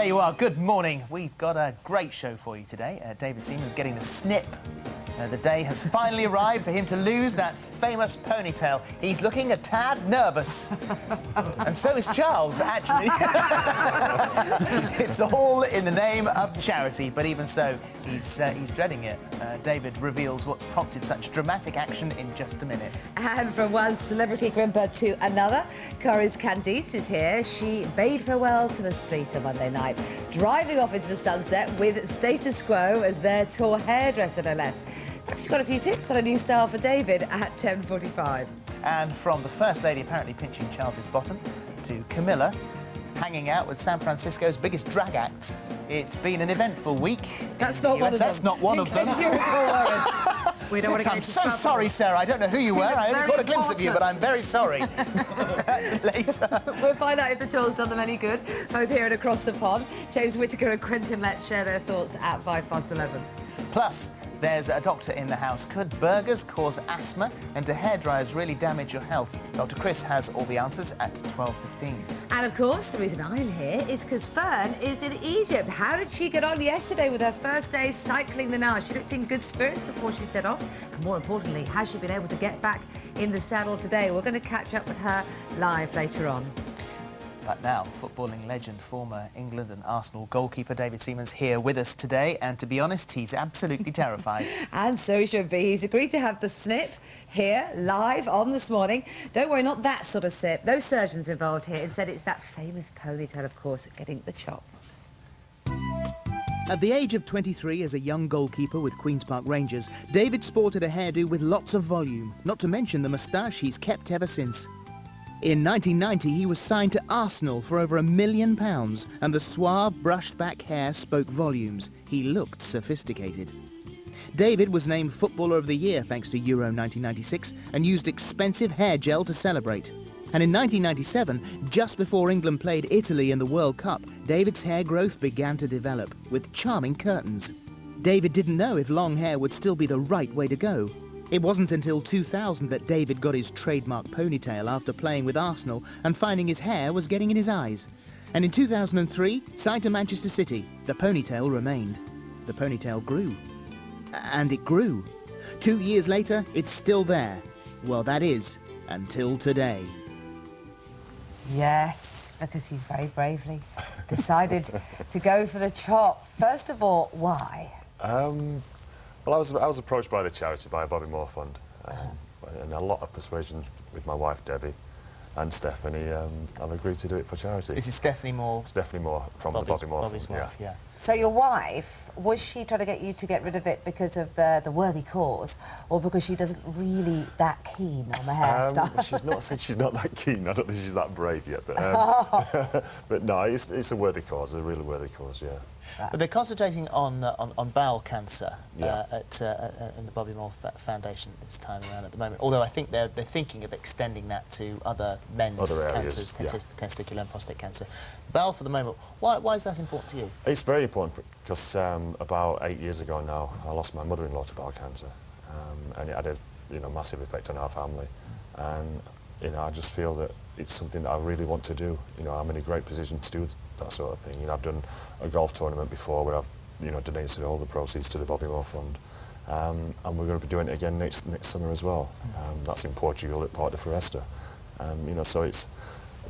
you are. Good morning. We've got a great show for you today. David Seaman's getting the snip. The day has finally arrived for him to lose that famous ponytail. He's looking a tad nervous. And so is Charles, actually. It's all in the name of charity, but even so, he's dreading it. David reveals what's prompted such dramatic action in just a minute. And from one celebrity grimper to another, Corrie's Candice is here. She bade farewell to the street on Monday night, driving off into the sunset with Status Quo as their tour hairdresser, no less. She's got a few tips on a new style for David at 10:45. And from the First Lady apparently pinching Charles's bottom to Camilla hanging out with San Francisco's biggest drag act. It's been an eventful week. That's not one of them. That's not one of them. We don't want to get I'm into so trouble. sorry, Sarah. I don't know who you were. I only caught a glimpse of you, but I'm very sorry. That's later. We'll find out if the tour's done them any good, both here and across the pond. James Whittaker and Quentin Lett share their thoughts at 11:05. Plus, there's a doctor in the house. Could burgers cause asthma? And do hairdryers really damage your health? Dr. Chris has all the answers at 12:15. And of course, the reason I'm here is because Fern is in Egypt. How did she get on yesterday with her first day cycling the Nile? She looked in good spirits before she set off. And more importantly, has she been able to get back in the saddle today? We're going to catch up with her live later on. But now, footballing legend, former England and Arsenal goalkeeper David Seaman's here with us today, and to be honest, he's absolutely terrified. And so he should be. He's agreed to have the snip here, live on this morning. Don't worry, not that sort of snip. No surgeons involved here. Instead, it's that famous ponytail, of course, getting the chop. At the age of 23, as a young goalkeeper with Queen's Park Rangers, David sported a hairdo with lots of volume, not to mention the moustache he's kept ever since. In 1990, he was signed to Arsenal for over £1 million, and the suave, brushed-back hair spoke volumes. He looked sophisticated. David was named Footballer of the Year thanks to Euro 1996 and used expensive hair gel to celebrate. And in 1997, just before England played Italy in the World Cup, David's hair growth began to develop, with charming curtains. David didn't know if long hair would still be the right way to go. It wasn't until 2000 that David got his trademark ponytail after playing with Arsenal and finding his hair was getting in his eyes. And in 2003, signed to Manchester City, the ponytail remained. The ponytail grew. And it grew. 2 years later, it's still there. Well, that is, until today. Yes, because he's very bravely decided to go for the chop. First of all, why? Well, I was approached by the charity, by a Bobby Moore fund, and a lot of persuasion with my wife Debbie and Stephanie. I've agreed to do it for charity. This is Stephanie Moore. Stephanie Moore from the Bobby Moore Bobby's fund. wife, yeah. So your wife, was she trying to get you to get rid of it because of the worthy cause, or because she doesn't really that keen on the hairstyle? She's not said she's not that keen. I don't think she's that brave yet, but but no, it's a worthy cause, a really worthy cause, yeah. But they're concentrating on bowel cancer Yeah. in the Bobby Moore Foundation this time around at the moment. Although I think they're thinking of extending that to other men's cancers, testicular and prostate cancer. Bowel for the moment. Why is that important to you? It's very important because about 8 years ago now, I lost my mother-in-law to bowel cancer, and it had a massive effect on our family. And I just feel that it's something that I really want to do. I'm in a great position to do that sort of thing. I've done a golf tournament before where I've donated all the proceeds to the Bobby Moore Fund, and we're going to be doing it again next summer as well. That's in Portugal at Porto Foresta. So it's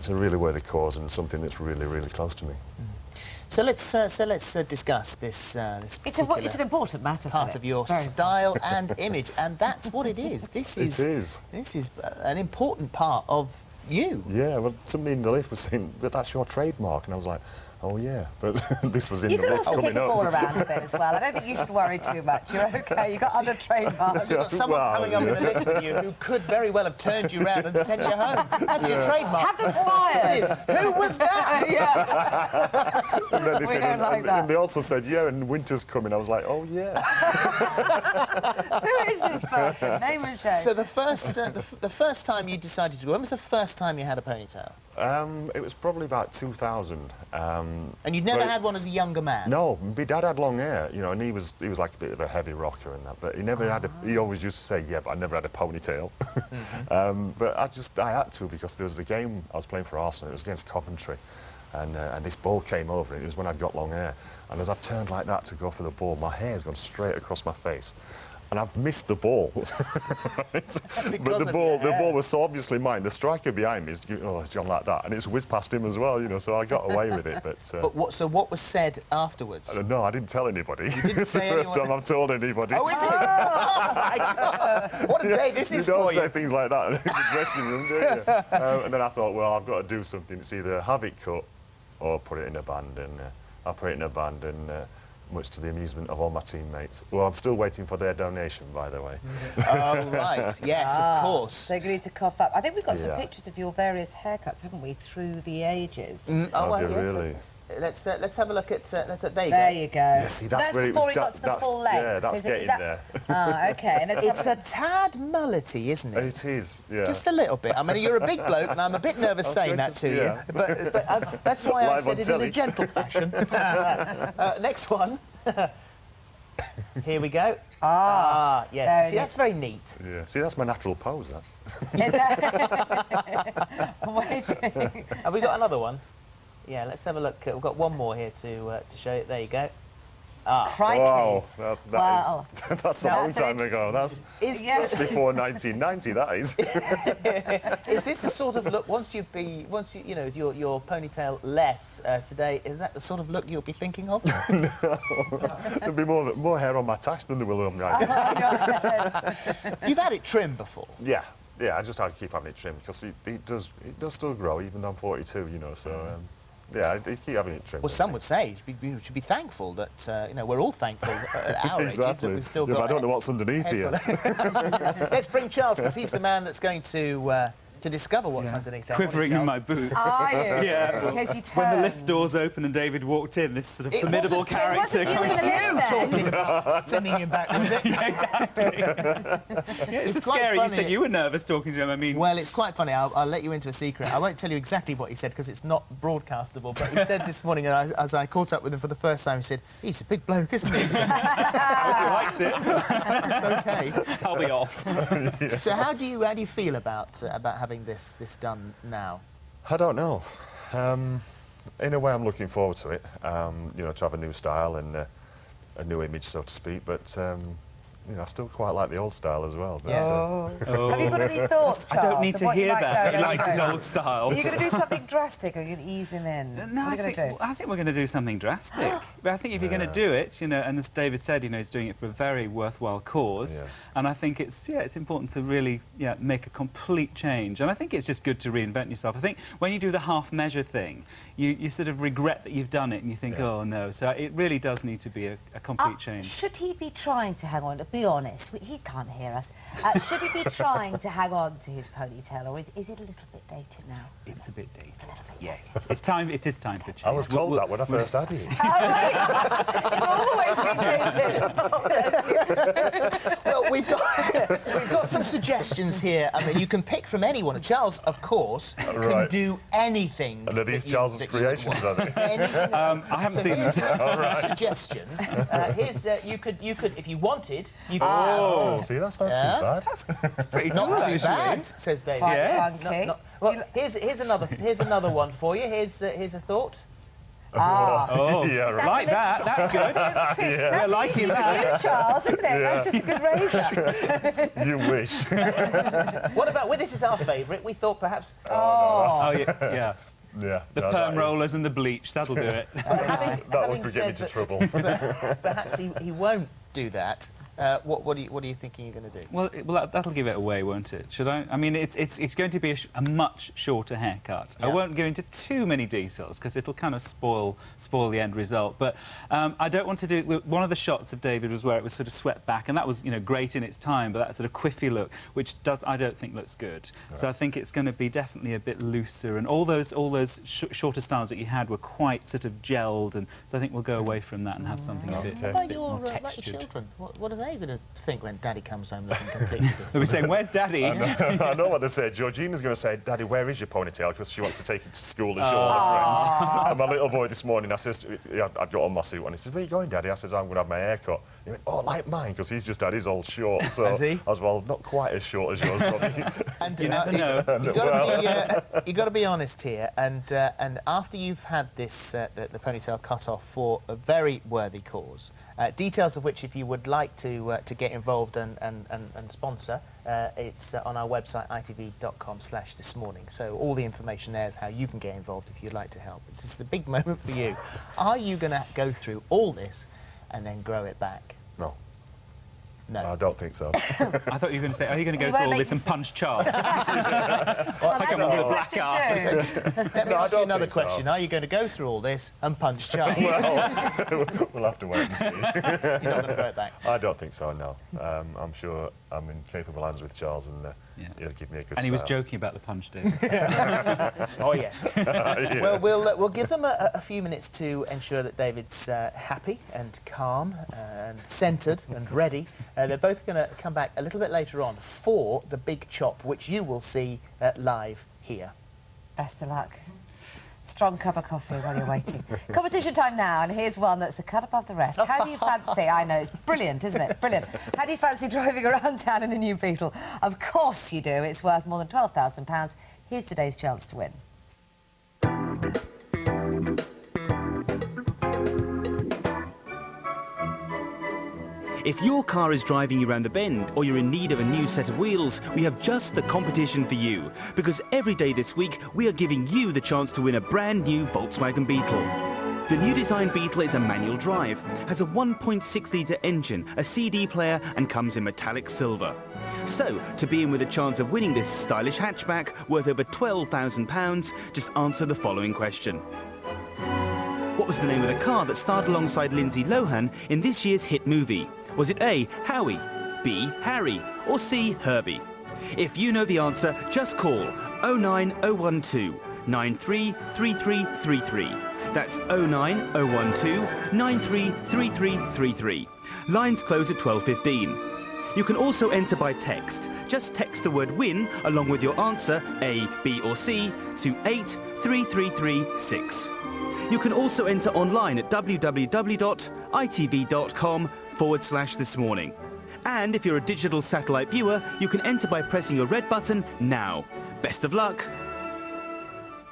a really worthy cause and something that's really, really close to me. So let's discuss this. It's an important matter. Part of your style and image, and that's what it is. This is an important part of you. Yeah, well, somebody in the lift was saying, but that's your trademark, and I was like, oh yeah, but this was in the lift coming up. You can also kick the ball around a bit as well. I don't think you should worry too much. You're okay. You've got other trademarks. You've got someone coming up in the lift with you who could very well have turned you round and sent you home. That's your trademark. Have them fired. Who was that? Yeah. And then they We don't like that. And they also said, yeah, and winter's coming. I was like, oh yeah. Who is this person? Name and shame. So the first time you decided to go, when was the first time you had a ponytail? It was probably about 2000. And you'd never had one as a younger man? No, my dad had long hair, and he was like a bit of a heavy rocker and that, but he never had he always used to say, yeah, but I never had a ponytail. But I had to because there was the game I was playing for Arsenal, it was against Coventry, and this ball came over, and it was when I'd got long hair. And as I've turned like that to go for the ball, my hair's gone straight across my face. And I've missed the ball. But the ball was so obviously mine. The striker behind me is John like that, and it's whizzed past him as well, you know. So I got away with it. But what was said afterwards? No, I didn't tell anybody. You didn't say It's the first time I've told anybody. Oh, is it? Oh, what a day this is for you. You don't say things like that in the dressing room, do you? And then I thought, well, I've got to do something. It's either have it cut or put it in a band, and I put it in a band, and much to the amusement of all my teammates. Well, I'm still waiting for their donation, by the way. Oh, right. Yes, of course. So you need to cough up. I think we've got some pictures of your various haircuts, haven't we, through the ages? Oh, well, yes. Really? Let's have a look at. There you go. Yeah, see, so that's where it before was. he got to the full length. Yeah, that's getting there. Okay. And it's a tad mullety, isn't it? It is, yeah. Just a little bit. I mean, you're a big bloke, and I'm a bit nervous saying that to you. But that's why I said it in a gentle fashion. Next one. Here we go. Yes. See, that's very neat. Yeah. See, that's my natural pose. That. Is that... Waiting. Have we got another one? Yeah, let's have a look. We've got one more here to show you. There you go. Crikey. Wow, Wow. That's a long time ago. That's before 1990. That is. Is this the sort of look once you know your ponytail less today? Is that the sort of look you'll be thinking of? No, there'll be more hair on my tash than there will on mine. You've had it trimmed before. Yeah. I just have to keep having it trimmed because it does still grow even though I'm 42. You know, so. Yeah, I keep having it trimmed. Well, some would say you should be thankful that you know, we're all thankful at our ages that we've still got. But I don't know what's underneath here. Let's bring Charles, because he's the man that's going to discover what's underneath there. Quivering in my boots. Are you? Yeah. In case you turn. When the lift doors open and David walked in, this sort of formidable character. It wasn't you in the lift then. Talking about sending him back, was it? Yeah, exactly. Yeah, it's quite scary. funny. You said you were nervous talking to him. I mean, well, it's quite funny. I'll let you into a secret. I won't tell you exactly what he said because it's not broadcastable. But he said this morning, as I caught up with him for the first time, he said, "He's a big bloke, isn't he?" I hope he likes it. It's okay. I'll be off. So how do you feel about having this done now? I don't know. In a way, I'm looking forward to it. You know, to have a new style and a new image, so to speak. But you know, I still quite like the old style as well. But, Yes. Have you got any thoughts, Charles? I don't need of to what you hear might that. go He likes his into? old style. Are you going to do something drastic, or are you going to ease him in? No, what are you going to do? I think we're going to do something drastic. But I think if you're going to do it, you know, and as David said, you know, he's doing it for a very worthwhile cause. Yeah. And I think it's important to really make a complete change. And I think it's just good to reinvent yourself. I think when you do the half measure thing, you sort of regret that you've done it and you think, oh no. So it really does need to be a complete change. Should he be trying to hang on? To be honest, he can't hear us. Should he be trying to hang on to his ponytail, or is it a little bit dated now? It's a bit dated. It's a little bit Yes, dated. it's time. It is time for change. I was told that when I first had you. It's always been dated. Well, we've got some suggestions here. I mean, you can pick from anyone. Charles, of course, can do anything. And are these Charles's creations, are they? Anything. I haven't seen Here's them. some suggestions. Here's you could, if you wanted, you could. Oh, see, that's not too bad. It's pretty Not cool, too actually. bad, says David. Quite Yes. funky. Well, here's another one for you. Here's a thought. Oh, Yeah, right. like that. That's good. That's liking easy for that. you, Charles, isn't it? That's just a good razor. You wish. What about? Well, this is our favourite. We thought perhaps. Oh, yeah. Yeah. The no, perm that is- rollers and the bleach, that'll do it. Having That one having could get me said to that- trouble. Perhaps he won't do that. What are you thinking you're going to do? Well, that'll give it away, won't it? Should I? I mean, it's going to be a much shorter haircut. I Yeah. won't go into too many details because it'll kind of spoil the end result. But I don't want to do. One of the shots of David was where it was sort of swept back, and that was great in its time. But that sort of quiffy look, which I don't think looks good. Right. So I think it's going to be definitely a bit looser, and all those shorter styles that you had were quite sort of gelled, and so I think we'll go away from that and have something a bit. What about bit your more like your textured. children? What do they they're going to think when Daddy comes home looking completely different? They'll be saying, where's Daddy? I know what they say. Georgina's going to say, Daddy, where is your ponytail? Because she wants to take it to school and show all her friends. And my little boy this morning, I'd got on my suit and he said, where are you going, Daddy? I said, I'm going to have my hair cut. He went, oh, like mine, because he's just had his all short. So Has he? I was, well, not quite as short as yours, probably. And You never know. You've got to be honest here, and after you've had this the ponytail cut off for a very worthy cause, details of which, if you would like to get involved and sponsor, it's on our website itv.com/thismorning. So all the information there is how you can get involved if you'd like to help. It's just a big moment for you. Are you going to go through all this and then grow it back? No. No. I don't think so. I thought you were going to say, are you going to go through all this and punch Charles? I come up with a black eye. Let me ask you another question. Are you going to go through all this and punch Charles? Well, we'll have to wait and see. You're not going to grow it back? I don't think so, no. I'm sure I'm in capable hands with Charles and he'll give me a good And he was start. joking about the punch, Dave. Oh, yes. Yeah. Well, we'll give them a few minutes to ensure that David's happy and calm and centred and ready. They're both going to come back a little bit later on for the big chop, which you will see live here. Best of luck. Strong cup of coffee while you're waiting. Competition time now, and here's one that's a cut above the rest. How do you fancy, I know, it's brilliant, isn't it? Brilliant. How do you fancy driving around town in a new Beetle? Of course you do. It's worth more than £12,000. Here's today's chance to win. If your car is driving you around the bend or you're in need of a new set of wheels, we have just the competition for you. Because every day this week, we are giving you the chance to win a brand new Volkswagen Beetle. The new design Beetle is a manual drive, has a 1.6-litre engine, a CD player and comes in metallic silver. So, to be in with a chance of winning this stylish hatchback worth over £12,000, just answer the following question. What was the name of the car that starred alongside Lindsay Lohan in this year's hit movie? Was it A, Howie, B, Harry, or C, Herbie? If you know the answer, just call 09012 933333. That's 09012 933333. Lines close at 12:15. You can also enter by text. Just text the word WIN along with your answer, A, B or C, to 83336. You can also enter online at www.itv.com/thismorning. And if you're a digital satellite viewer, you can enter by pressing your red button now. Best of luck.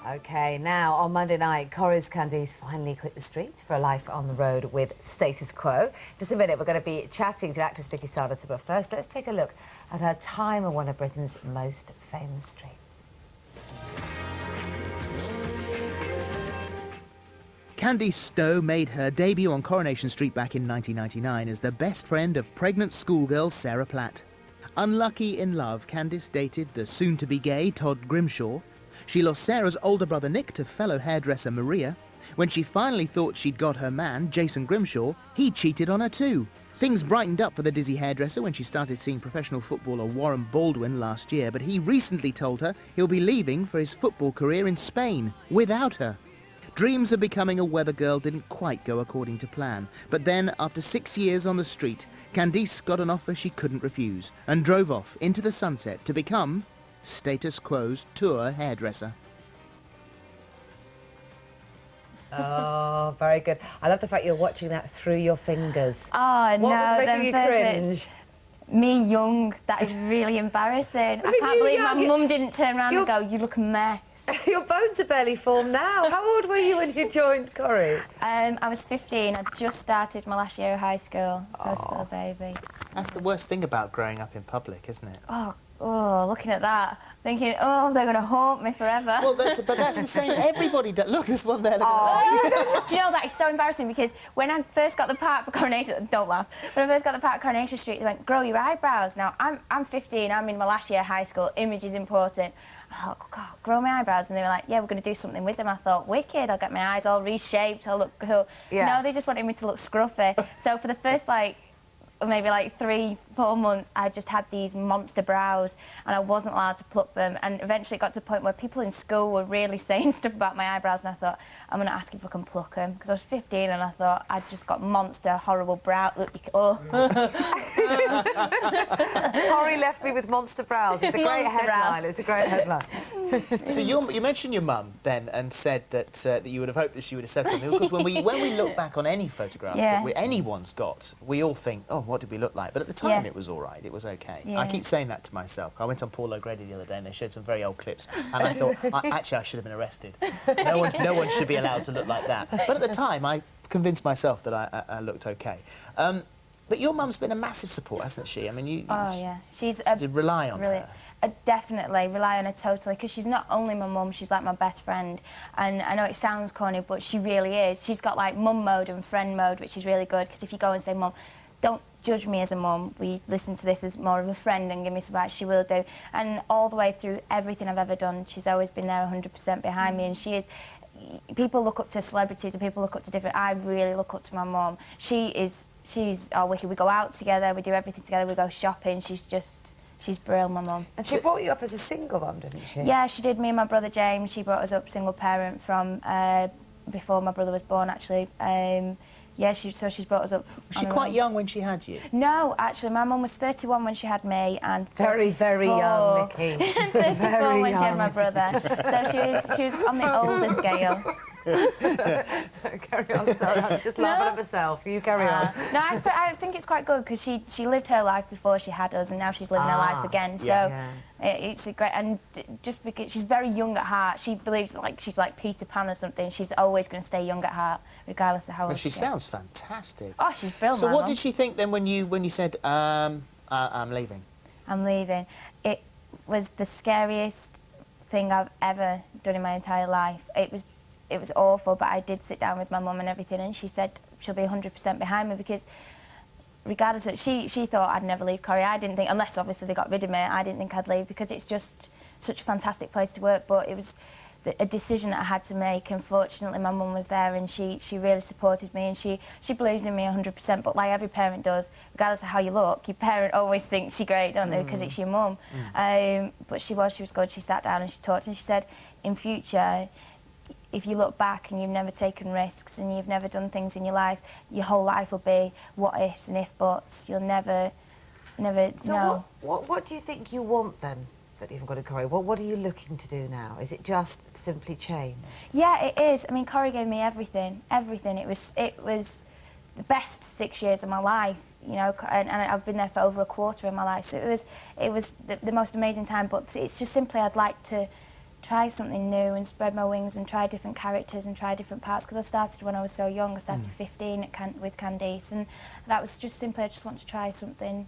OK, now on Monday night, Corrie's Candice finally quit the street for a life on the road with Status Quo. Just a minute, we're going to be chatting to actress Nikki Sanderson, but first let's take a look at her time on one of Britain's most famous streets. Candice Stowe made her debut on Coronation Street back in 1999 as the best friend of pregnant schoolgirl Sarah Platt. Unlucky in love, Candice dated the soon-to-be gay Todd Grimshaw. She lost Sarah's older brother Nick to fellow hairdresser Maria. When she finally thought she'd got her man, Jason Grimshaw, he cheated on her too. Things brightened up for the dizzy hairdresser when she started seeing professional footballer Warren Baldwin last year, but he recently told her he'll be leaving for his football career in Spain without her. Dreams of becoming a weather girl didn't quite go according to plan, but then, after 6 years on the street, Candice got an offer she couldn't refuse and drove off into the sunset to become Status Quo's tour hairdresser. Oh, very good. I love the fact you're watching that through your fingers. Oh, What no, was making you them cringe? visits. Me young, that is really embarrassing. I mean, can't you believe my young, mum didn't turn around and you're- go, you look a mess. Your bones are barely formed now. How old were you when you joined Corrie? I was 15, I'd just started my last year of high school, so I was still a baby. That's the worst thing about growing up in public, isn't it? Oh, looking at that, thinking, oh, they're going to haunt me forever. Well, that's the same. Everybody does. Look, there's one there. Look at that. Do you know, that is so embarrassing because when I first got the part for Coronation, don't laugh, when I first got the part for Coronation Street, they went, grow your eyebrows. Now, I'm 15, I'm in my last year of high school, image is important. I thought, God, grow my eyebrows. And they were like, yeah, we're going to do something with them. I thought, wicked, I'll get my eyes all reshaped, I'll look cool. Yeah. No, they just wanted me to look scruffy. So for the first, maybe 3-4 months, I just had these monster brows and I wasn't allowed to pluck them, and eventually it got to the point where people in school were really saying stuff about my eyebrows, and I thought, I'm going to ask if I can pluck them, because I was 15 and I thought I'd just got monster horrible brow. Look, Corrie left me with monster brows. It's a great Monster headline. brows. It's a great headline. So you mentioned your mum then and said that that you would have hoped that she would have said something, because when we look back on any photograph Yeah. that anyone's got, we all think, oh, what did we look like? But at the time Yeah. it was all right, it was okay. Yeah. I keep saying that to myself. I went on Paul O'Grady the other day and they showed some very old clips and I thought, actually I should have been arrested. No one should be allowed to look like that. But at the time I convinced myself that I looked okay. But your mum's been a massive support, hasn't she? I mean, you Oh yeah, she's did rely on really, her. Definitely rely on her totally, because she's not only my mum, she's like my best friend. And I know it sounds corny, but she really is. She's got like mum mode and friend mode, which is really good, because if you go and say, Mum, don't judge me as a mum, we listen to this as more of a friend and give me some advice, she will do. And all the way through everything I've ever done, she's always been there 100% behind me, and she is. People look up to celebrities and people look up to different. I really look up to my mum. She's wicked. We go out together, we do everything together, we go shopping. She's brilliant, my mum. And she brought you up as a single mum, didn't she? Yeah, she did. Me and my brother James, she brought us up single parent from before my brother was born, actually. Yeah, she's brought us up. Was she quite young when she had you? No, actually, my mum was 31 when she had me, and Very, very young, Nikki. 34 Very when she had young. my brother. So she was on the older scale. Carry on, sorry, I'm just laughing at myself. You carry on. No, I think it's quite good, because she lived her life before she had us, and now she's living her life again. So yeah. it's a great, and just because she's very young at heart, she believes like she's like Peter Pan or something. She's always going to stay young at heart, regardless of how old Well, she gets. sounds fantastic. Oh, she's brilliant. So my what mum. did she think then when you said, I'm leaving? I'm leaving. It was the scariest thing I've ever done in my entire life. It was awful, but I did sit down with my mum and everything, and she said she'll be 100% behind me, because regardless of, she thought I'd never leave Corrie. I didn't think, unless obviously they got rid of me, I didn't think I'd leave, because it's just such a fantastic place to work. But it was a decision that I had to make. Unfortunately, my mum was there, and she really supported me, and she believes in me 100%. But like every parent does, regardless of how you look, your parent always thinks you're great, don't they? Because it's your mum. But she was good. She sat down and she talked, and she said, in future, if you look back and you've never taken risks and you've never done things in your life, your whole life will be what ifs and if buts. You'll never know. So what do you think you want then, that you've got a Corrie? What are you looking to do now? Is it just simply change? Yeah, it is. I mean, Corrie gave me everything. Everything. It was the best 6 years of my life, you know, and I've been there for over a quarter of my life. So it was the most amazing time. But it's just simply I'd like to try something new and spread my wings and try different characters and try different parts, because I started when I was so young. I started 15 with Candice, and that was just simply I just want to try something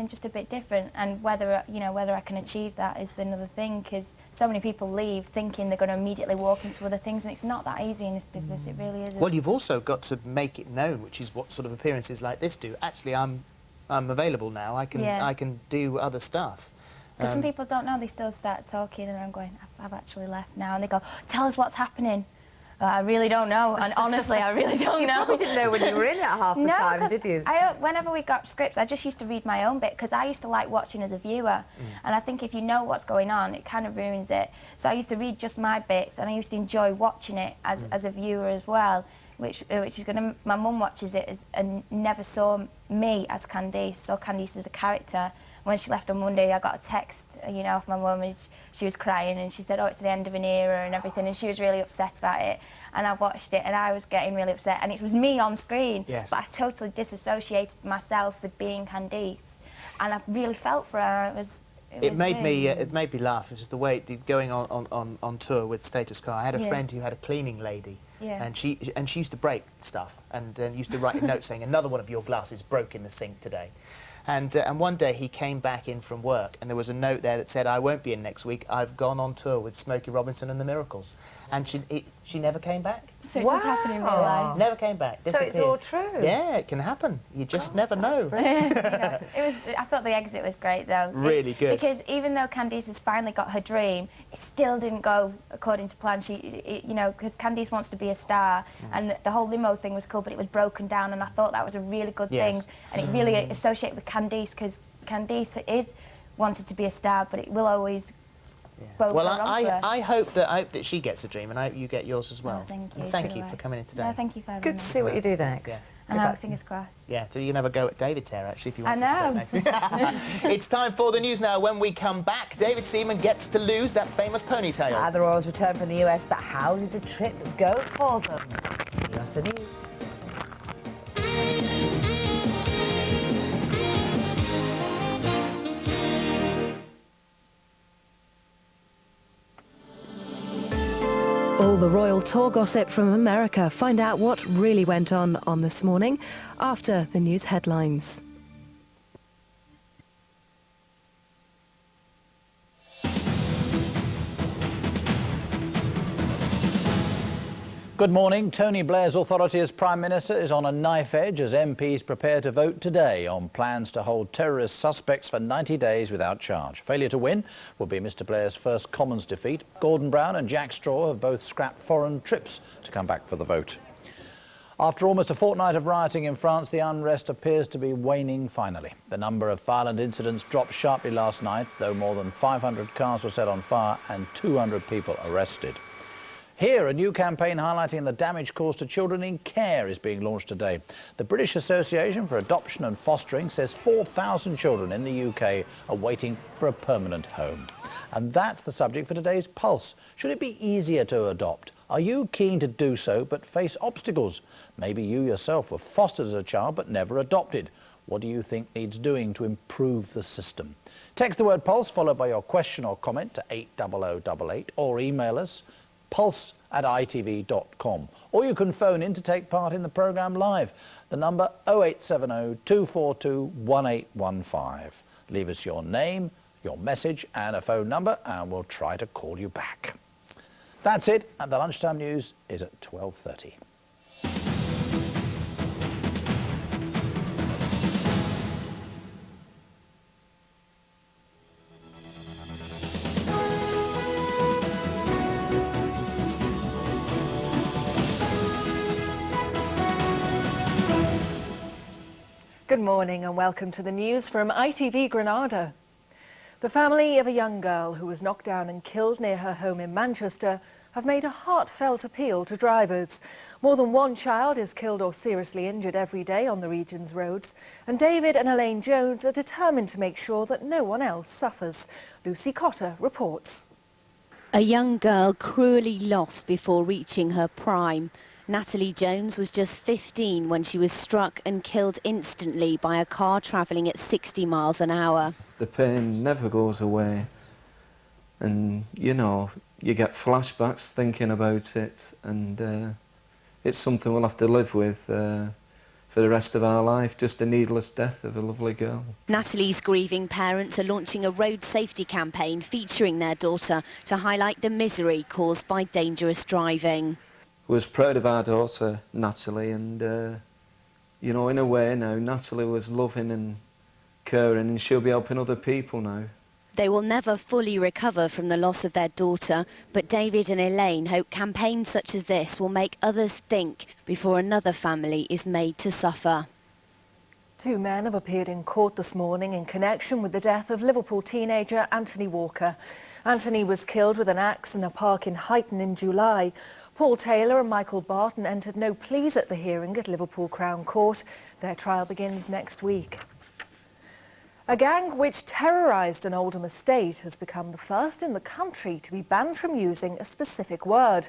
just a bit different. And whether I can achieve that is another thing, because so many people leave thinking they're going to immediately walk into other things, and it's not that easy in this business. It really isn't. Well, you've also got to make it known, which is what sort of appearances like this do. Actually, I'm available now. I can do other stuff. Because some people don't know, they still start talking, and I'm going, I've actually left now. And they go, tell us what's happening. I really don't know, and honestly, I really don't know. You probably didn't know when you were in it half the time, 'cause did you? Whenever we got scripts, I just used to read my own bit, because I used to like watching as a viewer. And I think if you know what's going on, it kind of ruins it. So I used to read just my bits, and I used to enjoy watching it as a viewer as well, which is going to... My mum watches it and never saw me as Candice, saw Candice as a character. When she left on Monday, I got a text, you know, off my mum, and she was crying, and she said, oh, it's the end of an era and everything, and she was really upset about it. And I watched it, and I was getting really upset, and it was me on screen. Yes. But I totally disassociated myself with being Candice, and I really felt for her. It made me laugh. It was just the way it did, going on tour with Status Quo. I had a friend who had a cleaning lady, and she used to break stuff, and used to write a note saying, another one of your glasses broke in the sink today. And one day he came back in from work, and there was a note there that said, I won't be in next week. I've gone on tour with Smokey Robinson and the Miracles. And she never came back. So it does happen in real life. Never came back. So it's all true? Yeah, it can happen. You just never know. I thought the exit was great, though. Really good. Because even though Candice has finally got her dream, it still didn't go according to plan. You know, because Candice wants to be a star, and the whole limo thing was cool, but it was broken down, and I thought that was a really good thing. And it really associated with Candice, because Candice wanted to be a star, but it will always both Well, got on for her. I hope that she gets a dream, and I hope you get yours as well. Oh, thank you. And thank So you do for I. coming in today. No, thank you for having Good me. to see what you do next. Yeah. I know, fingers crossed. Yeah, so you can have a go at David's hair, actually, if you want. I to put that next. It's time for the news now. When we come back, David Seaman gets to lose that famous ponytail. The Royals return from the US, but how does the trip go for them? After news. All the royal tour gossip from America. Find out what really went on this morning after the news headlines. Good morning. Tony Blair's authority as Prime Minister is on a knife edge as MPs prepare to vote today on plans to hold terrorist suspects for 90 days without charge. Failure to win will be Mr Blair's first Commons defeat. Gordon Brown and Jack Straw have both scrapped foreign trips to come back for the vote. After almost a fortnight of rioting in France, the unrest appears to be waning finally. The number of violent incidents dropped sharply last night, though more than 500 cars were set on fire and 200 people arrested. Here, a new campaign highlighting the damage caused to children in care is being launched today. The British Association for Adoption and Fostering says 4,000 children in the UK are waiting for a permanent home. And that's the subject for today's Pulse. Should it be easier to adopt? Are you keen to do so but face obstacles? Maybe you yourself were fostered as a child but never adopted. What do you think needs doing to improve the system? Text the word Pulse followed by your question or comment to 80088 or email us pulse@itv.com, or you can phone in to take part in the programme live. The number 0870 242 1815. Leave us your name, your message and a phone number and we'll try to call you back. That's it, and the lunchtime news is at 12:30. Good morning and welcome to the news from ITV Granada. The family of a young girl who was knocked down and killed near her home in Manchester have made a heartfelt appeal to drivers. More than one child is killed or seriously injured every day on the region's roads, and David and Elaine Jones are determined to make sure that no one else suffers. Lucy Cotter reports. A young girl cruelly lost before reaching her prime. Natalie Jones was just 15 when she was struck and killed instantly by a car travelling at 60 miles an hour. The pain never goes away, and you know, you get flashbacks thinking about it, and it's something we'll have to live with for the rest of our life, just a needless death of a lovely girl. Natalie's grieving parents are launching a road safety campaign featuring their daughter to highlight the misery caused by dangerous driving. Was proud of our daughter, Natalie, and you know, in a way now, Natalie was loving and caring, and she'll be helping other people now. They will never fully recover from the loss of their daughter, but David and Elaine hope campaigns such as this will make others think before another family is made to suffer. Two men have appeared in court this morning in connection with the death of Liverpool teenager Anthony Walker. Anthony was killed with an axe in a park in Huyton in July. Paul Taylor and Michael Barton entered no pleas at the hearing at Liverpool Crown Court. Their trial begins next week. A gang which terrorised an Oldham estate has become the first in the country to be banned from using a specific word.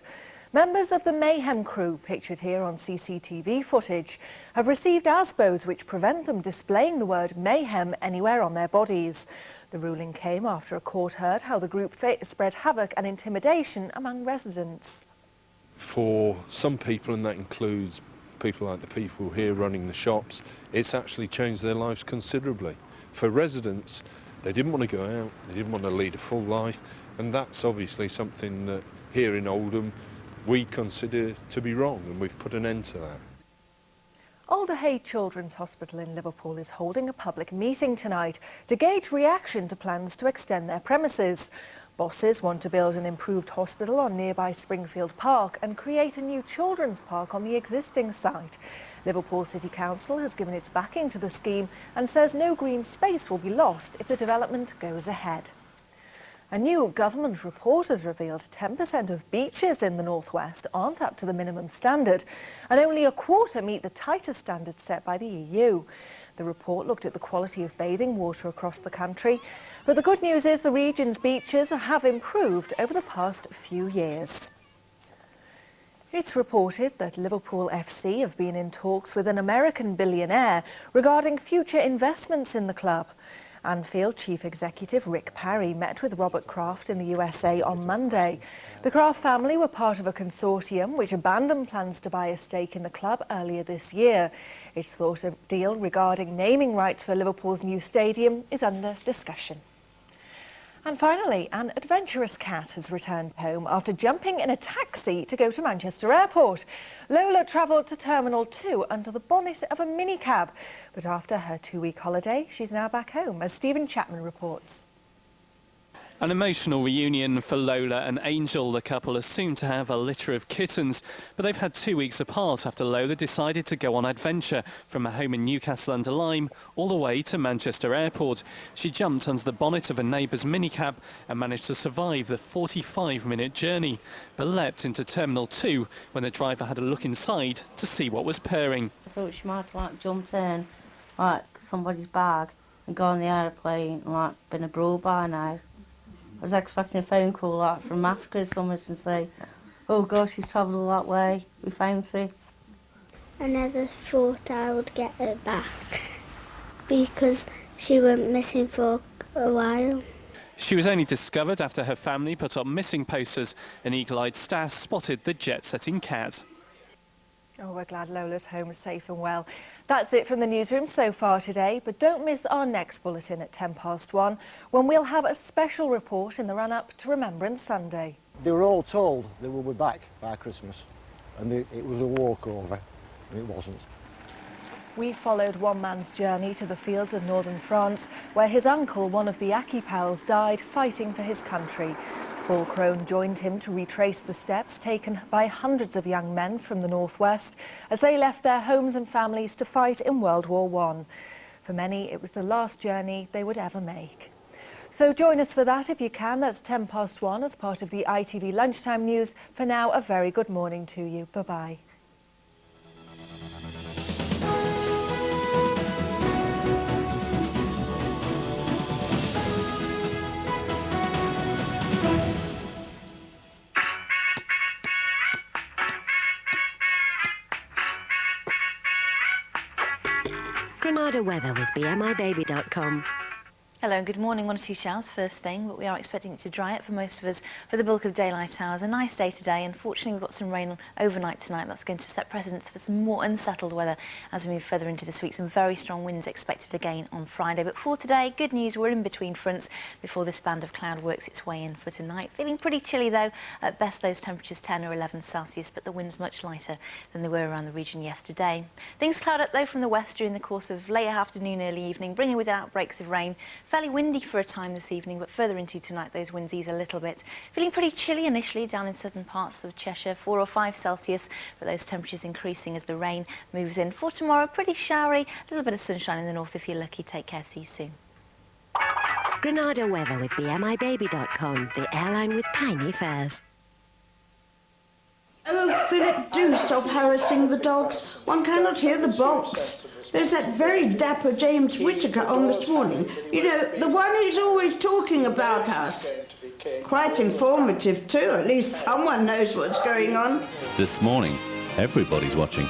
Members of the Mayhem crew, pictured here on CCTV footage, have received ASBOs which prevent them displaying the word mayhem anywhere on their bodies. The ruling came after a court heard how the group spread havoc and intimidation among residents. For some people, and that includes people like the people here running the shops, it's actually changed their lives considerably. For residents, they didn't want to go out, they didn't want to lead a full life, and that's obviously something that here in Oldham we consider to be wrong, and we've put an end to that. Alderhay Children's Hospital in Liverpool is holding a public meeting tonight to gauge reaction to plans to extend their premises. Bosses want to build an improved hospital on nearby Springfield Park and create a new children's park on the existing site. Liverpool City Council has given its backing to the scheme and says no green space will be lost if the development goes ahead. A new government report has revealed 10% of beaches in the northwest aren't up to the minimum standard, and only a quarter meet the tighter standards set by the EU. The report looked at the quality of bathing water across the country, but the good news is the region's beaches have improved over the past few years. It's reported that Liverpool FC have been in talks with an American billionaire regarding future investments in the club. Anfield Chief Executive Rick Parry met with Robert Kraft in the USA on Monday. The Kraft family were part of a consortium which abandoned plans to buy a stake in the club earlier this year. It's thought a deal regarding naming rights for Liverpool's new stadium is under discussion. And finally, an adventurous cat has returned home after jumping in a taxi to go to Manchester Airport. Lola travelled to Terminal 2 under the bonnet of a minicab, but after her 2-week holiday, she's now back home, as Stephen Chapman reports. An emotional reunion for Lola and Angel. The couple are soon to have a litter of kittens, but they've had 2 weeks apart after Lola decided to go on adventure from her home in Newcastle-under-Lyme all the way to Manchester Airport. She jumped under the bonnet of a neighbour's minicab and managed to survive the 45-minute journey, but leapt into Terminal 2 when the driver had a look inside to see what was purring. I thought she might have jumped in, somebody's bag and gone on the aeroplane and been abroad by now. I was expecting a phone call from Africa or something and say, oh gosh, she's travelled all that way, we found her. I never thought I would get her back because she went missing for a while. She was only discovered after her family put up missing posters and eagle-eyed staff spotted the jet-setting cat. Oh, we're glad Lola's home is safe and well. That's it from the newsroom so far today, but don't miss our next bulletin at 1:10, when we'll have a special report in the run-up to Remembrance Sunday. They were all told they will be back by Christmas, and it was a walkover, and it wasn't. We followed one man's journey to the fields of northern France, where his uncle, one of the Aki pals, died fighting for his country. Paul Crone joined him to retrace the steps taken by hundreds of young men from the northwest as they left their homes and families to fight in World War I. For many, it was the last journey they would ever make. So join us for that if you can. That's 1:10 as part of the ITV Lunchtime News. For now, a very good morning to you. Bye-bye. Granada weather with BMIBaby.com. Hello and good morning. 1 or 2 showers first thing, but we are expecting it to dry up for most of us for the bulk of daylight hours. A nice day today. Unfortunately, we've got some rain overnight tonight. That's going to set precedents for some more unsettled weather as we move further into this week. Some very strong winds expected again on Friday. But for today, good news, we're in between fronts before this band of cloud works its way in for tonight. Feeling pretty chilly though. At best, those temperatures 10 or 11 Celsius, but the winds much lighter than they were around the region yesterday. Things cloud up though from the west during the course of late afternoon, early evening, bringing with it outbreaks of rain. Fairly windy for a time this evening, but further into tonight those winds ease a little bit. Feeling pretty chilly initially down in southern parts of Cheshire, 4 or 5 Celsius, but those temperatures increasing as the rain moves in. For tomorrow, pretty showery, a little bit of sunshine in the north if you're lucky. Take care, see you soon. Granada weather with BMIBaby.com, the airline with tiny fares. Oh, Philip, do stop harassing the dogs. One cannot hear the box. There's that very dapper James Whittaker on this morning. You know, the one who's always talking about us. Quite informative too, at least someone knows what's going on. This morning, everybody's watching.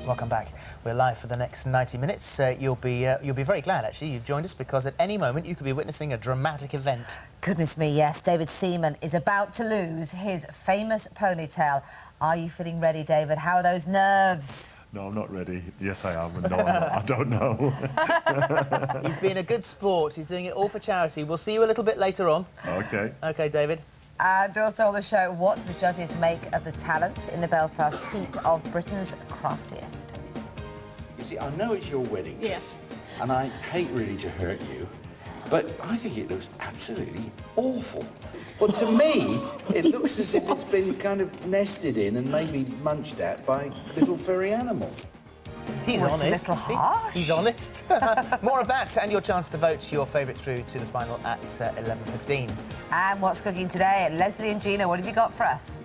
Welcome back. We're live for the next 90 minutes. You'll be very glad, actually, you've joined us, because at any moment you could be witnessing a dramatic event. Goodness me, yes. David Seaman is about to lose his famous ponytail. Are you feeling ready, David? How are those nerves? No, I'm not ready. Yes, I am. And no, I'm not. I don't know. He's being a good sport. He's doing it all for charity. We'll see you a little bit later on. OK. OK, David. And also on the show, what do the judges make of the talent in the Belfast heat of Britain's craftiest? You see, I know it's your wedding. Yes. And I hate really to hurt you, but I think it looks absolutely awful. But to me, it looks as if it's been kind of nested in and maybe munched at by little furry animals. He's Was a honest. little See? harsh. He's honest. More of that and your chance to vote your favourite through to the final at 11:15. And what's cooking today? Leslie and Gina, what have you got for us?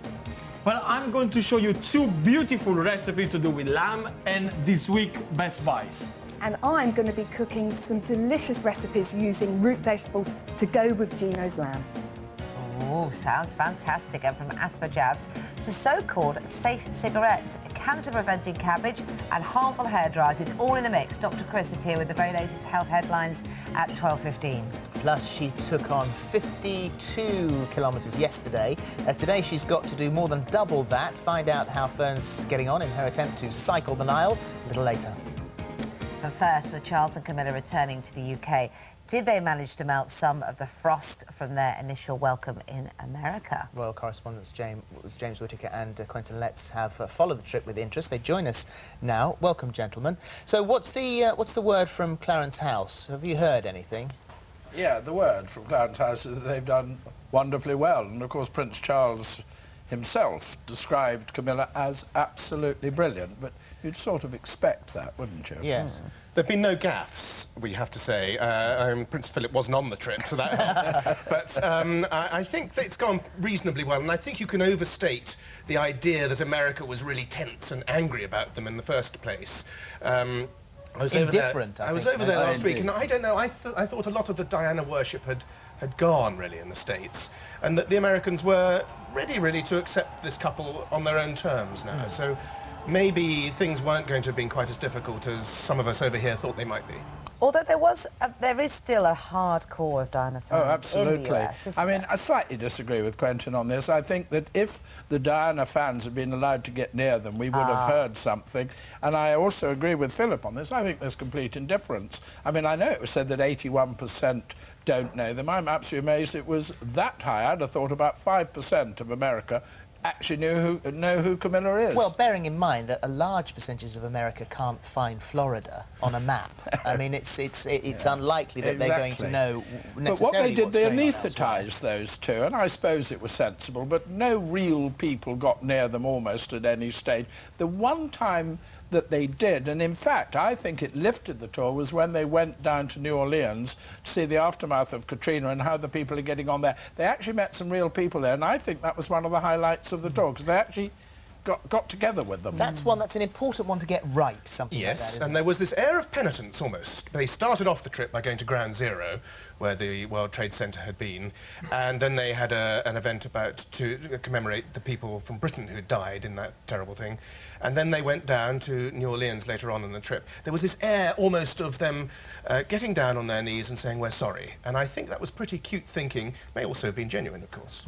Well, I'm going to show you two beautiful recipes to do with lamb and this week best buys. And I'm going to be cooking some delicious recipes using root vegetables to go with Gino's lamb. Oh, sounds fantastic. And from asthma jabs to so-called safe cigarettes, cancer-preventing cabbage and harmful hair dryers. It's all in the mix. Dr. Chris is here with the very latest health headlines at 12:15. Plus, she took on 52 kilometres yesterday. Today, she's got to do more than double that. Find out how Fern's getting on in her attempt to cycle the Nile a little later. But first, with Charles and Camilla returning to the UK, did they manage to melt some of the frost from their initial welcome in America? Royal correspondents James Whittaker and Quentin Letts have followed the trip with interest. They join us now. Welcome, gentlemen. So, what's the word from Clarence House? Have you heard anything? Yeah, the word from Clarence House is that they've done wonderfully well, and of course Prince Charles himself described Camilla as absolutely brilliant, but you'd sort of expect that, wouldn't you? Yes. There have been no gaffes, we have to say. Prince Philip wasn't on the trip, so that helped. But I think that it's gone reasonably well, and I think you can overstate the idea that America was really tense and angry about them in the first place. I was over there last week, and I don't know, I thought a lot of the Diana worship had gone, really, in the States, and that the Americans were ready, really, to accept this couple on their own terms now. So maybe things weren't going to have been quite as difficult as some of us over here thought they might be. Although there is still a hard core of Diana fans. Oh, absolutely. In the US, I mean, I slightly disagree with Quentin on this. I think that if the Diana fans had been allowed to get near them, we would have heard something. And I also agree with Philip on this. I think there's complete indifference. I mean, I know it was said that 81% don't know them. I'm absolutely amazed it was that high. I'd have thought about 5% of America actually know who Camilla is. Well, bearing in mind that a large percentage of America can't find Florida on a map. I mean, it's unlikely that they're going to know necessarily. But what they did, they what's going on anaesthetised those two, and I suppose it was sensible, but no real people got near them almost at any stage. The one time that they did, and in fact I think it lifted the tour, was when they went down to New Orleans to see the aftermath of Katrina and how the people are getting on there. They actually met some real people there, and I think that was one of the highlights of the tour, because they actually got together with them. That's an important one to get right, something like that, isn't and there was this air of penitence almost. They started off the trip by going to Ground Zero, where the World Trade Center had been, and then they had an event to commemorate the people from Britain who died in that terrible thing. And then they went down to New Orleans later on in the trip. There was this air almost of them getting down on their knees and saying, we're sorry. And I think that was pretty cute thinking. May also have been genuine, of course.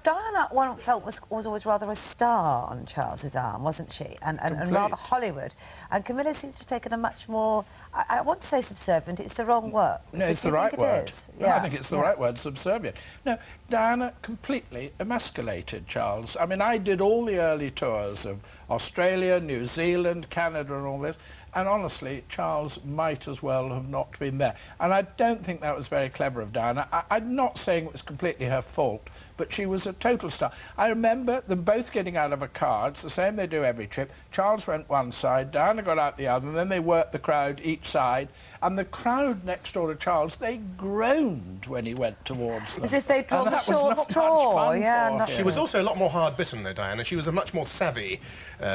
Diana, one felt, was always rather a star on Charles's arm, wasn't she? And rather Hollywood. And Camilla seems to have taken a much more, I want to say subservient, it's the wrong word. No, it's the right word. I think it's the right word, subservient. No, Diana completely emasculated Charles. I mean, I did all the early tours of Australia, New Zealand, Canada and all this, and honestly, Charles might as well have not been there. And I don't think that was very clever of Diana. I'm not saying it was completely her fault, but she was a total star. I remember them both getting out of a car. It's the same they do every trip. Charles went one side, Diana got out the other, and then they worked the crowd each side. And the crowd next door to Charles, they groaned when he went towards them. As if they'd drawn the short straw. She was also a lot more hard-bitten, though, Diana. She was a much more savvy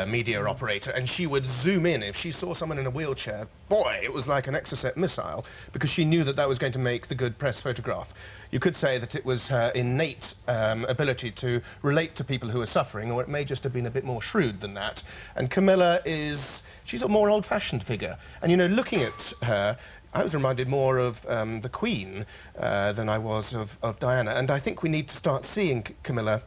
media operator, and she would zoom in if she saw someone in a wheelchair. Boy, it was like an Exocet missile, because she knew that that was going to make the good press photograph. You could say that it was her innate ability to relate to people who are suffering, or it may just have been a bit more shrewd than that. And Camilla she's a more old-fashioned figure. And, you know, looking at her, I was reminded more of the Queen than I was of Diana. And I think we need to start seeing Camilla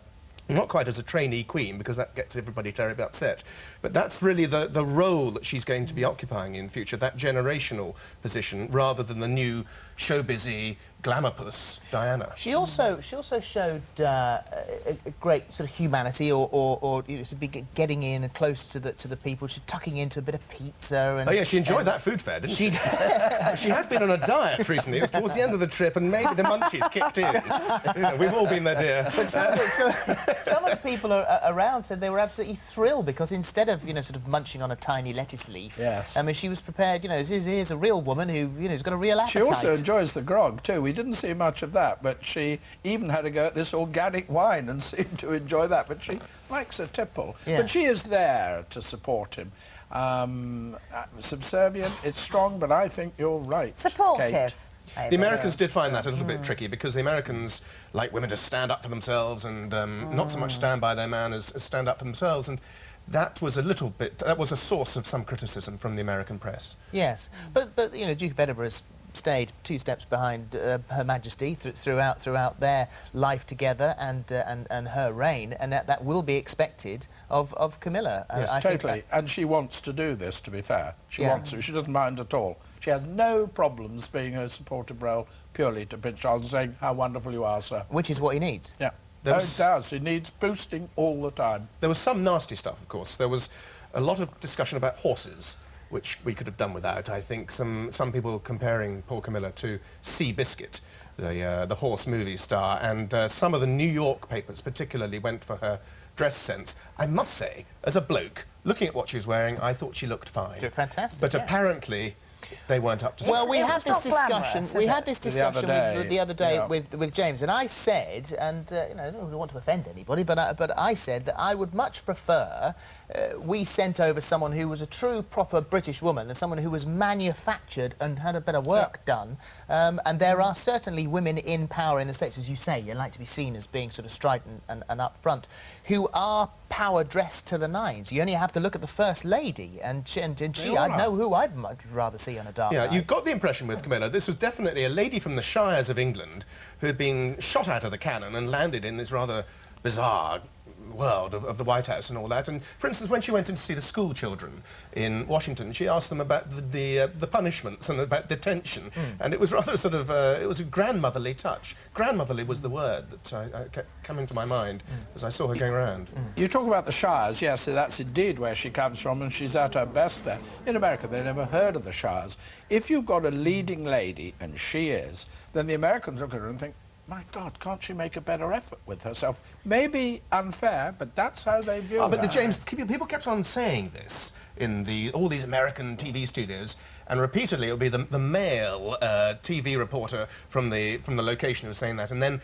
not quite as a trainee queen, because that gets everybody terribly upset, but that's really the role that she's going to be occupying in future, that generational position, rather than the new showbizy glamour-puss Diana. She also showed a great sort of humanity, or you know, to be getting in and close to the people. She's tucking into a bit of pizza. And, oh yeah, she enjoyed that food fair, didn't she? She has been on a diet recently. It was towards the end of the trip, and maybe the munchies kicked in. You know, we've all been there, dear. But some of the people around said they were absolutely thrilled because instead of, you know, sort of munching on a tiny lettuce leaf, yes, I mean, she was prepared. You know, here's a real woman who, you know, has got a real appetite. She also enjoys the grog too. We didn't see much of that, but she even had a go at this organic wine and seemed to enjoy that. But she likes a tipple. Yeah. But she is there to support him. Subservient, it's strong, but I think you're right, supportive. Kate. The Americans did find that a little bit tricky because the Americans like women to stand up for themselves and not so much stand by their man as stand up for themselves, and that was a source of some criticism from the American press. Yes, but you know, Duke of Edinburgh has stayed 2 steps behind Her Majesty throughout their life together and her reign, and that will be expected of Camilla. Yes, I totally. think and she wants to do this, to be fair. She Yeah. wants to. She doesn't mind at all. She has no problems being a supportive role purely to Prince Charles and saying, how wonderful you are, sir. Which is what he needs. Yeah. No, it does. He needs boosting all the time. There was some nasty stuff, of course. There was a lot of discussion about horses, which we could have done without. I think some people were comparing poor Camilla to Seabiscuit, the horse movie star, and some of the New York papers particularly went for her dress sense. I must say, as a bloke, looking at what she was wearing, I thought she looked fine. Looked fantastic. But yeah. apparently, they weren't up to. Well, we had this discussion. discussion. We had this discussion the other day yeah. with James, and I said, and you know, I don't want to offend anybody, but I said that I would much prefer we sent over someone who was a true, proper British woman than someone who was manufactured and had a bit of work done. And there are certainly women in power in the States, as you say, you like to be seen as being sort of strident and up front, who are power dressed to the nines. You only have to look at the First Lady, and she, I'd know who I'd much rather see on a dark night. Yeah, you got the impression with Camilla, this was definitely a lady from the Shires of England who had been shot out of the cannon and landed in this rather bizarre world of the White House and all that. And for instance, when she went in to see the school children in Washington, she asked them about the punishments and about detention, and it was rather sort of it was a grandmotherly touch. Grandmotherly was the word that I kept coming to my mind as I saw her going around. You talk about the Shires, yes, that's indeed where she comes from, and she's at her best there. In America, they never heard of the Shires. If you've got a leading lady, and she is, then the Americans look at her and think, my God, can't she make a better effort with herself? Maybe unfair, but that's how they view her. But James, people kept on saying this in all these American TV studios, and repeatedly it would be the male TV reporter from the location who was saying that, and then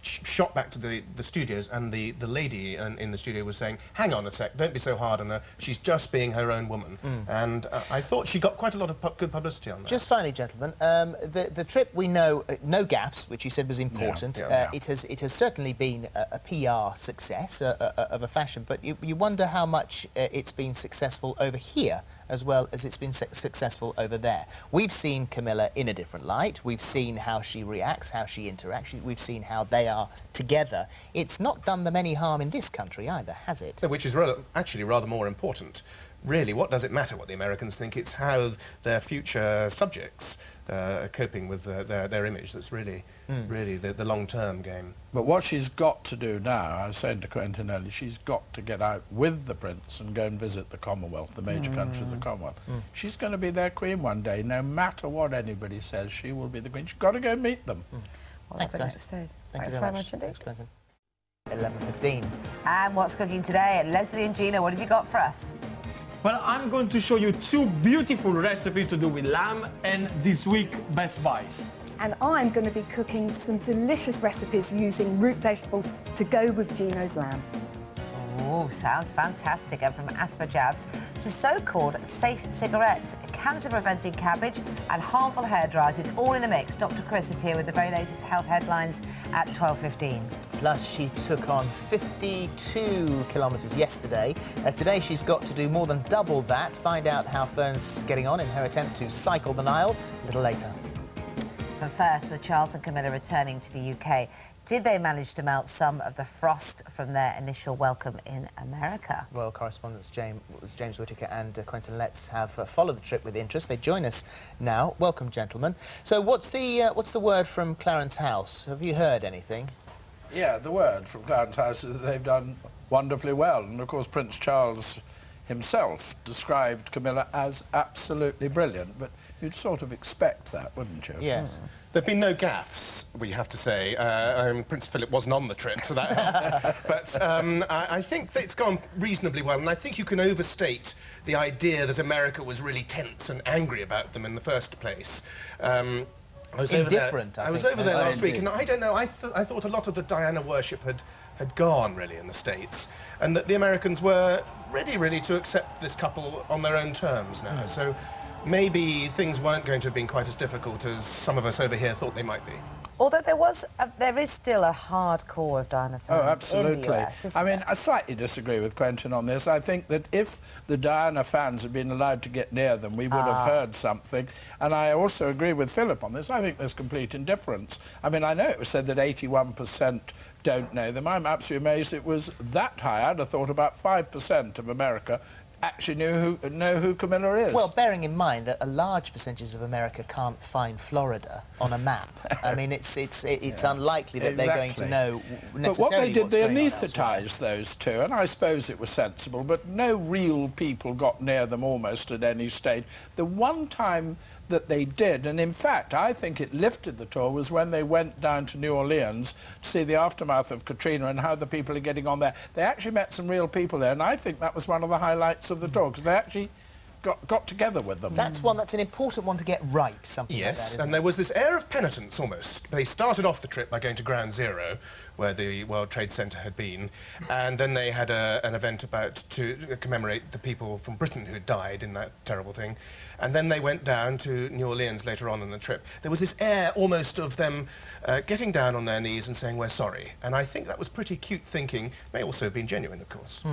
shot back to the studios, and the lady in the studio was saying, hang on a sec, don't be so hard on her, she's just being her own woman. And I thought she got quite a lot of good publicity on that. Just finally, gentlemen, the trip, we know, no gaps, which you said was important. It has certainly been a PR success of a fashion, but you wonder how much it's been successful over here as well as it's been successful over there. We've seen Camilla in a different light. We've seen how she reacts, how she interacts. We've seen how they are together. It's not done them any harm in this country either, has it? Which is actually rather more important. Really, what does it matter what the Americans think? It's how their future subjects are coping with their image that's really the long-term game. But what she's got to do now, I was saying to Quentin earlier, she's got to get out with the Prince and go and visit the Commonwealth, the major countries of the Commonwealth. She's going to be their queen one day. No matter what anybody says, she will be the queen. She's got to go meet them. Well, Thanks, guys. Thanks very much indeed. Thanks, Quentin. 11:15. And what's cooking today? Leslie and Gina, what have you got for us? Well, I'm going to show you 2 beautiful recipes to do with lamb and this week best buys. And I'm going to be cooking some delicious recipes using root vegetables to go with Gino's lamb. Oh, sounds fantastic. And from asthma jabs to so-called safe cigarettes, cancer-preventing cabbage and harmful hair dryers. It's all in the mix. Dr. Chris is here with the very latest health headlines at 12:15. Plus, she took on 52 kilometres yesterday. Today, she's got to do more than double that. Find out how Fern's getting on in her attempt to cycle the Nile a little later. But first, with Charles and Camilla returning to the UK, did they manage to melt some of the frost from their initial welcome in America? Royal correspondents James Whittaker and Quentin Letts have followed the trip with interest. They join us now. Welcome, gentlemen. So what's the word from Clarence House? Have you heard anything? Yeah, the word from Clarence House is that they've done wonderfully well. And of course, Prince Charles himself described Camilla as absolutely brilliant. But you'd sort of expect that, wouldn't you? Yes. There have been no gaffes, we have to say. Prince Philip wasn't on the trip, so that helped. But I think that it's gone reasonably well, and I think you can overstate the idea that America was really tense and angry about them in the first place. I was Indifferent, I was over there last week, and I don't know, I thought a lot of the Diana worship had gone, really, in the States, and that the Americans were ready, really, to accept this couple on their own terms now. So maybe things weren't going to have been quite as difficult as some of us over here thought they might be. Although there is still a hardcore of Diana fans. Oh, absolutely. In the US, I mean, I slightly disagree with Quentin on this. I think that if the Diana fans had been allowed to get near them, we would have heard something. And I also agree with Philip on this. I think there's complete indifference. I mean, I know it was said that 81% don't know them. I'm absolutely amazed it was that high. I'd have thought about 5% of America actually know who Camilla is. Well, bearing in mind that a large percentage of America can't find Florida on a map. I mean, it's unlikely that they're going to know necessarily. But what they did, they anaesthetised anaesthetised those two, and I suppose it was sensible, but no real people got near them almost at any stage. The one time that they did, and in fact I think it lifted the tour, was when they went down to New Orleans to see the aftermath of Katrina and how the people are getting on there. They actually met some real people there, and I think that was one of the highlights of the tour, because they actually got together with them. That's an important one to get right, something like that, Yes, isn't and it? there was this air of penitence, almost. They started off the trip by going to Ground Zero, where the World Trade Center had been, and then they had an event to commemorate the people from Britain who died in that terrible thing. And then they went down to New Orleans later on in the trip. There was this air almost of them getting down on their knees and saying, we're sorry. And I think that was pretty cute thinking. May also have been genuine, of course.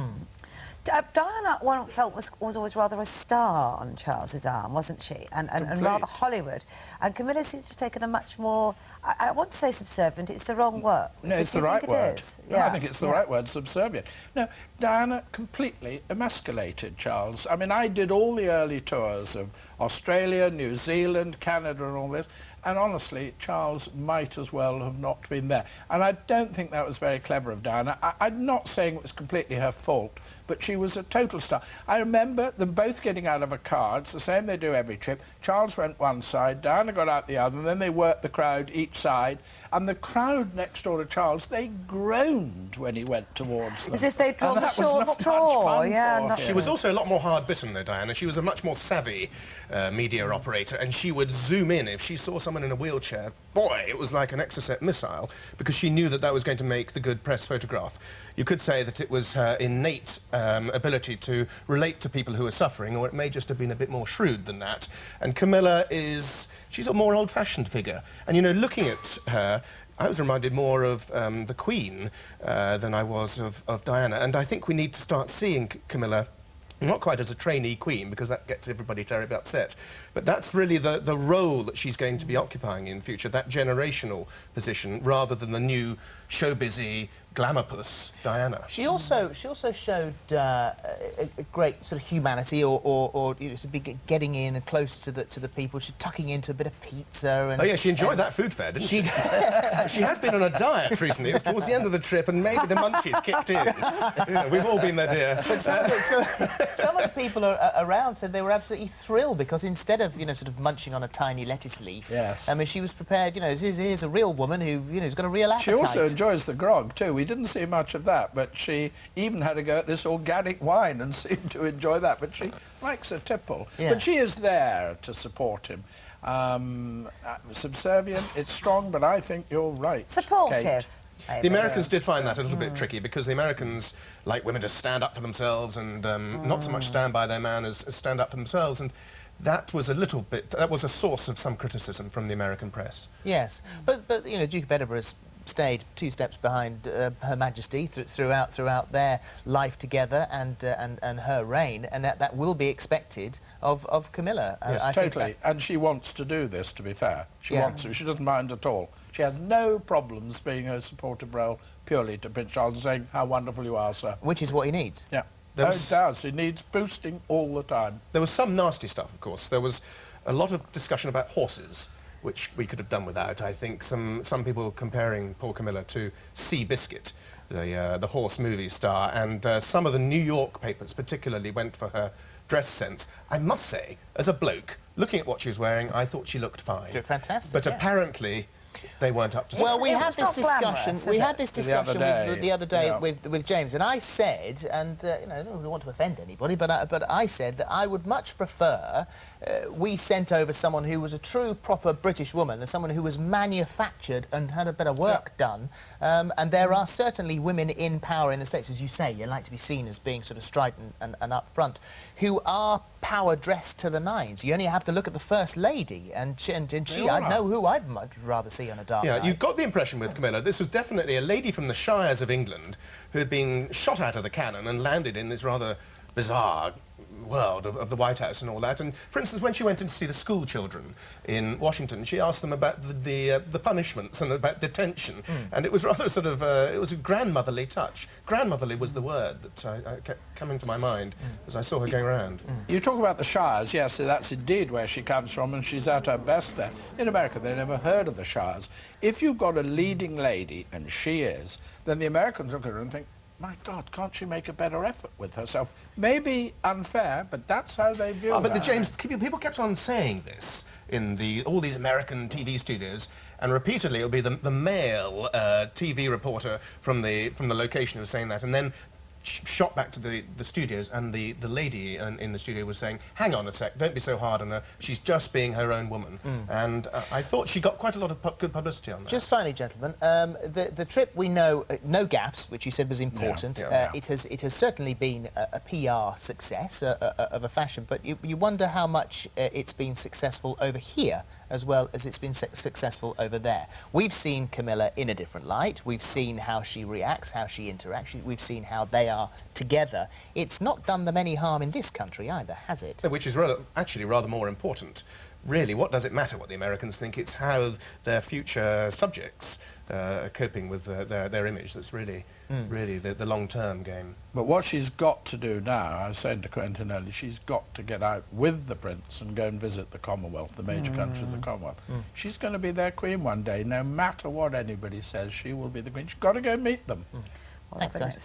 Diana, one felt, was always rather a star on Charles's arm, wasn't she? And rather Hollywood. And Camilla seems to have taken a much more, I want to say subservient, it's the wrong word. No, it's the right word. No, I think it's the right word, subservient. No, Diana completely emasculated Charles. I mean, I did all the early tours of Australia, New Zealand, Canada and all this, and honestly, Charles might as well have not been there. And I don't think that was very clever of Diana. I'm not saying it was completely her fault, but she was a total star. I remember them both getting out of a car. It's the same they do every trip. Charles went one side, Diana got out the other, and then they worked the crowd each side. And the crowd next door to Charles, they groaned when he went towards them. As if they'd drawn the short straw. Yeah, She was also a lot more hard-bitten, though, Diana. She was a much more savvy media operator, and she would zoom in if she saw someone in a wheelchair. Boy, it was like an Exocet missile, because she knew that that was going to make the good press photograph. You could say that it was her innate ability to relate to people who are suffering, or it may just have been a bit more shrewd than that. And Camilla she's a more old-fashioned figure. And, you know, looking at her, I was reminded more of the Queen than I was of Diana. And I think we need to start seeing Camilla not quite as a trainee queen, because that gets everybody terribly upset, but that's really the role that she's going to be occupying in future, that generational position, rather than the new showbizy glamourpuss Diana. She also showed a great sort of humanity, or you know, to be getting in and close to the people. She's tucking into a bit of pizza. And, oh yeah, she enjoyed that food fair, didn't she? She has been on a diet recently. It was towards the end of the trip, and maybe the munchies kicked in. You know, we've all been there, dear. But some of the people around said they were absolutely thrilled, because instead of, you know, sort of munching on a tiny lettuce leaf, yes, I mean, she was prepared. You know, here's a real woman who, you know, has got a real appetite. She also enjoys the grog too. We didn't see much of that, but she even had a go at this organic wine and seemed to enjoy that. But she likes a tipple. Yeah. But she is there to support him. Subservient, it's strong, but I think you're right. Supportive. The Americans did find that a little bit tricky, because the Americans like women to stand up for themselves and not so much stand by their man as stand up for themselves. And that was a source of some criticism from the American press. Yes, but you know, Duke of Edinburgh's stayed 2 steps behind Her Majesty throughout their life together and her reign, and that will be expected of Camilla. Yes, I totally. think And she wants to do this, to be fair. She wants to. She doesn't mind at all. She has no problems being a supportive role purely to Prince Charles and saying, how wonderful you are, sir. Which is what he needs. Yeah. It does. He needs boosting all the time. There was some nasty stuff, of course. There was a lot of discussion about horses. which we could have done without. I think some people comparing poor Camilla to Seabiscuit, the horse movie star, and some of the New York papers particularly went for her dress sense. I must say, as a bloke, looking at what she was wearing, I thought she looked fine. She looked fantastic, But yeah. apparently, they weren't up to Well, scratch. we had this discussion. We had this discussion the other day yeah. with James, and I said, and you know, I don't really want to offend anybody, but I said that I would much prefer we sent over someone who was a true, proper British woman than someone who was manufactured and had a bit of work done. And there are certainly women in power in the States, as you say. You like to be seen as being sort of strident and up front, who are power dressed to the nines. You only have to look at the First Lady, and she I know who I'd much rather see on a dark night. Yeah, you got the impression with Camilla, this was definitely a lady from the Shires of England who had been shot out of the cannon and landed in this rather bizarre world of the White House and all that. And for instance, when she went in to see the school children in Washington, she asked them about the punishments and about detention. And it was rather sort of it was a grandmotherly touch. Grandmotherly was the word that I kept coming to my mind as I saw her going around. You talk about the Shires, yes, that's indeed where she comes from, and she's at her best there. In America, they never heard of the Shires. If you've got a leading lady, and she is, then the Americans look at her and think, my God, can't she make a better effort with herself? Maybe unfair, but that's how they view her. But James, people kept on saying this in all these American TV studios, and repeatedly it would be the male TV reporter from the location who was saying that, and then shot back to the studios, and the lady in the studio was saying, hang on a sec, don't be so hard on her, she's just being her own woman. And I thought she got quite a lot of good publicity on that. Just finally, gentlemen, the trip, we know, no gaps, which you said was important. It has certainly been a PR success of a fashion, but you wonder how much it's been successful over here as well as it's been successful over there. We've seen Camilla in a different light. We've seen how she reacts, how she interacts. We've seen how they are together. It's not done them any harm in this country either, has it? Which is actually rather more important. Really, what does it matter what the Americans think? It's how their future subjects are coping with their image that's really the long-term game. But what she's got to do now, I was saying to Quentin earlier, she's got to get out with the Prince and go and visit the Commonwealth, the major countries of the Commonwealth. She's going to be their queen one day. No matter what anybody says, she will be the queen. She's got to go meet them. Well, Thanks, guys.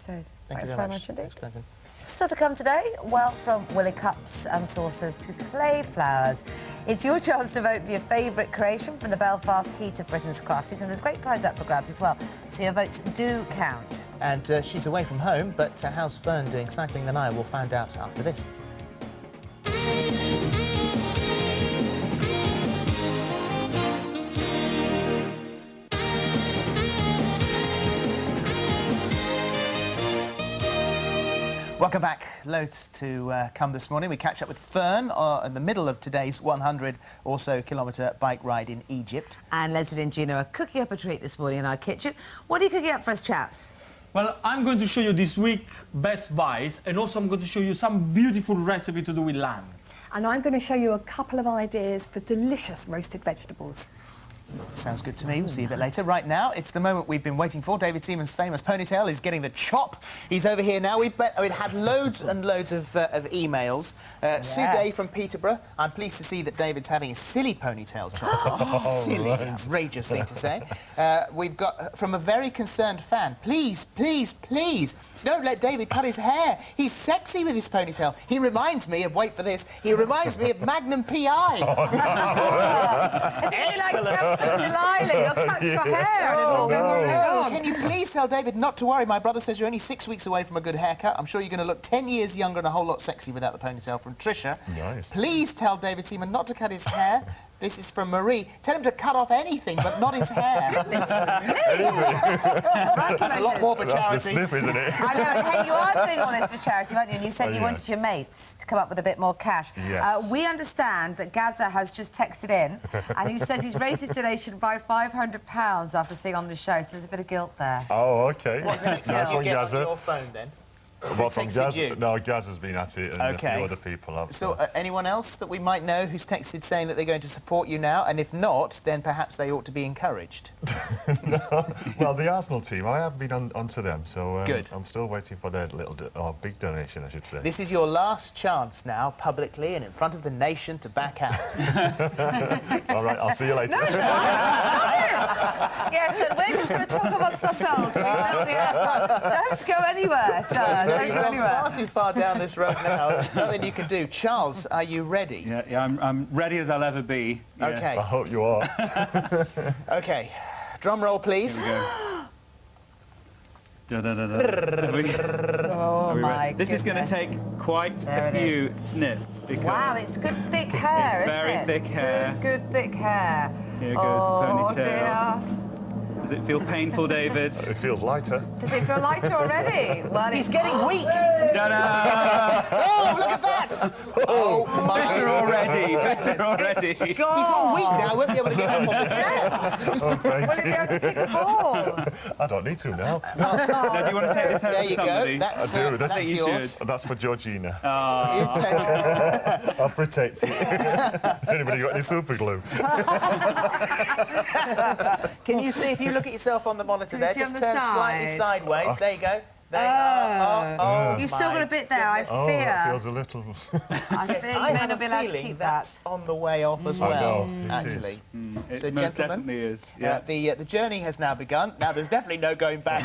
Thanks very much indeed. Quentin. Still to come today, well, from Willy cups and saucers to clay flowers. It's your chance to vote for your favourite creation from the Belfast Heat of Britain's Crafties, and there's a great prize up for grabs as well, so your votes do count. And she's away from home, but how's Fern doing cycling the Nile? We'll find out after this. Welcome back. Loads to come this morning. We catch up with Fern in the middle of today's 100 or so kilometre bike ride in Egypt. And Leslie and Gino are cooking up a treat this morning in our kitchen. What are you cooking up for us, chaps? Well, I'm going to show you this week best buys, and also I'm going to show you some beautiful recipe to do with lamb. And I'm going to show you a couple of ideas for delicious roasted vegetables. Sounds good to me. We'll see you a bit later. Right now, it's the moment we've been waiting for. David Seaman's famous ponytail is getting the chop. He's over here now. We've had loads and loads of emails. Sue Day from Peterborough. I'm pleased to see that David's having a silly ponytail chopped off. Silly, outrageous thing to say. We've got from a very concerned fan. Please, please, please, don't let David cut his hair. He's sexy with his ponytail. He reminds me of, wait for this, he reminds me of Magnum P.I. Delilah, you'll cut your hair and it'll all go wrong. Can you please tell David not to worry? My brother says you're only 6 weeks away from a good haircut. I'm sure you're going to look 10 years younger and a whole lot sexy without the ponytail. From Tricia. Nice. Please tell David Seaman not to cut his hair. This is from Marie. Tell him to cut off anything, but not his hair. That's a lot more for charity. That's the snip, isn't it? I know. Hey, you are doing all this for charity, aren't you? And you said you wanted your mates to come up with a bit more cash. Yes. We understand that Gaza has just texted in, and he says he's raised his donation by £500 after seeing on the show, so there's a bit of guilt there. Oh, OK. What text did you get on your phone, then? What, from texted Gaz? you? No, Gaz has been at it, and a few Okay. other people have. So, anyone else that we might know who's texted saying that they're going to support you now? And if not, then perhaps they ought to be encouraged. Well, the Arsenal team, I have been onto them, so Good. I'm still waiting for their little, big donation, I should say. This is your last chance now, publicly and in front of the nation, to back out. All right, I'll see you later. Yes, and we're just going to talk amongst ourselves. We will be don't go anywhere, sir. Don't go anywhere. Far too far down this road now. There's nothing you can do. Charles, are you ready? Yeah, I'm ready as I'll ever be. Yes. Okay. I hope you are. Okay. Drum roll, please. Here we go. Oh, my This is going to take quite a few snips because wow, it's good thick hair, it's very isn't it? thick hair. Good thick hair. Here goes the ponytail. Dear. Does it feel painful, David? It feels lighter. Does it feel lighter already? Well, He's getting weak. Ta-da! Oh, look at that! Oh, my. Better already, better already. He's all weak now. Won't be able to get up on the chair. Oh, thank Will you be able to kick the ball? I don't need to now. Now, do you want to take this home There to you somebody? go. That's, I do. that's think you yours. should. That's for Georgina. Ah. I'll protect it. Anybody got any super glue? Can you see if you look at yourself on the monitor Can there? you see Just on the turn side? slightly sideways. There you go. There you are. Oh, You've still got a bit there, I Oh, fear. that feels a little... I think I you may have not a be allowed to feeling keep that. that's on the way off as I well, know, it actually. It So, most gentlemen, definitely is. Yeah. the journey has now begun. Now, there's definitely no going back.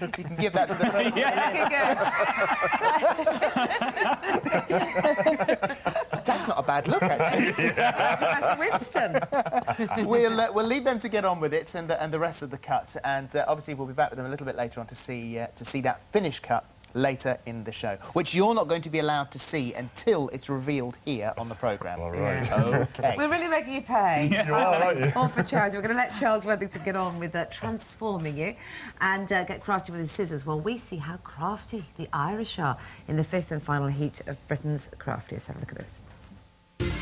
You can give that to the person. That's not a bad look, actually. Professor Winston. We'll leave them to get on with it and the rest of the cut, and obviously we'll be back with them a little bit later on to see that finished cut later in the show, which you're not going to be allowed to see until it's revealed here on the programme. All right. Okay. We're really making you pay. You are, aren't you? All for charity. We're going to let Charles Worthington get on with transforming you and get crafty with his scissors while we see how crafty the Irish are in the fifth and final heat of Britain's craftiest. Have a look at this.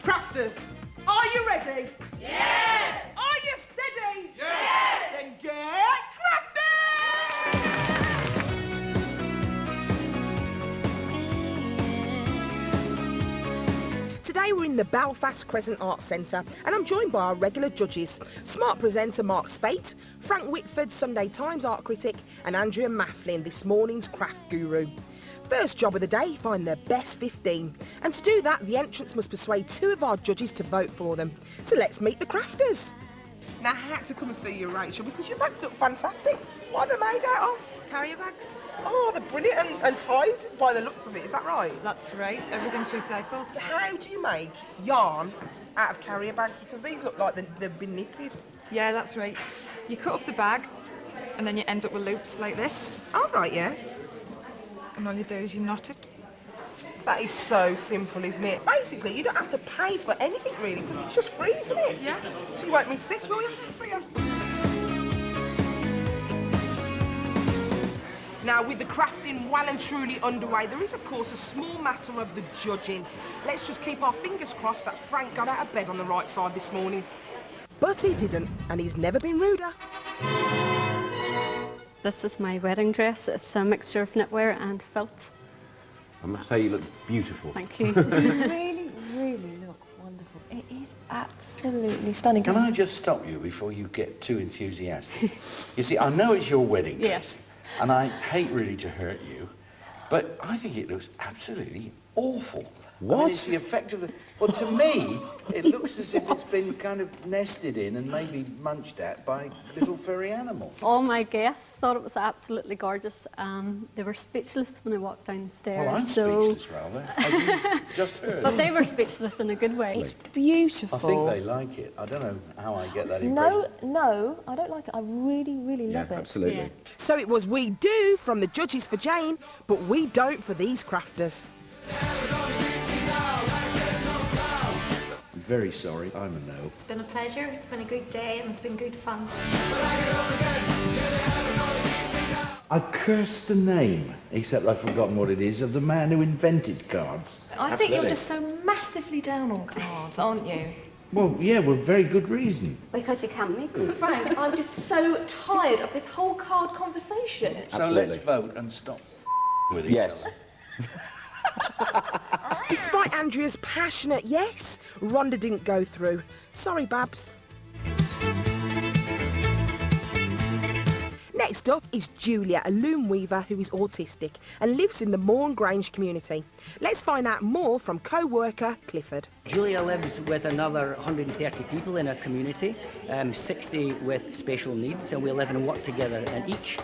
Crafters, are you ready? Yes! Are you steady? Yes! Then get crafty! Today we're in the Belfast Crescent Arts Centre and I'm joined by our regular judges, smart presenter Mark Spate, Frank Whitford, Sunday Times art critic, and Andrea Mafflin, this morning's craft guru. First job of the day, find their best 15. And to do that, the entrants must persuade 2 of our judges to vote for them. So let's meet the crafters. Now, I had to come and see you, Rachel, because your bags look fantastic. What are they made out of? Carrier bags. Oh, they're brilliant. And ties, by the looks of it, is that right? That's right. Everything's recycled. How do you make yarn out of carrier bags? Because these look like they've been knitted. Yeah, that's right. You cut up the bag, and then you end up with loops like this. Oh, right, yeah. And all you do is you knot it. That is so simple, isn't it? Basically, you don't have to pay for anything, really, because it's just free, isn't it? Yeah. So you won't miss this, will you? See ya. Now, with the crafting well and truly underway, there is, of course, a small matter of the judging. Let's just keep our fingers crossed that Frank got out of bed on the right side this morning. But he didn't, and he's never been ruder. This is my wedding dress. It's a mixture of knitwear and felt. I must say you look beautiful. Thank you. You really, really look wonderful. It is absolutely stunning. Can I just stop you before you get too enthusiastic? You see, I know it's your wedding dress, and I hate really to hurt you, but I think it looks absolutely awful. What? I mean, it's the effect of the... Well, to me, it looks as if it's been kind of nested in and maybe munched at by little furry animals. All my guests thought it was absolutely gorgeous. They were speechless when I walked downstairs. Well, I'm speechless, rather, as you just heard. But they were speechless in a good way. It's beautiful. I think they like it. I don't know how I get that impression. No, I don't like it. I really, really love it. Absolutely. Yeah. So it was we do from the judges for Jane, but we don't for these crafters. I'm very sorry, I'm a no. It's been a pleasure, it's been a good day, and it's been good fun. I curse the name, except I've forgotten what it is, of the man who invented cards. I think you're just so massively down on cards, aren't you? Well, yeah, with very good reason. Because you can't make them. Frank, I'm just so tired of this whole card conversation. So let's vote and stop with each other. Despite Andrea's passionate yes, Rhonda didn't go through. Sorry, Babs. Next up is Julia, a loom weaver who is autistic and lives in the Morn Grange community. Let's find out more from co-worker Clifford. Julia lives with another 130 people in our community, 60 with special needs, and we live and work together. And each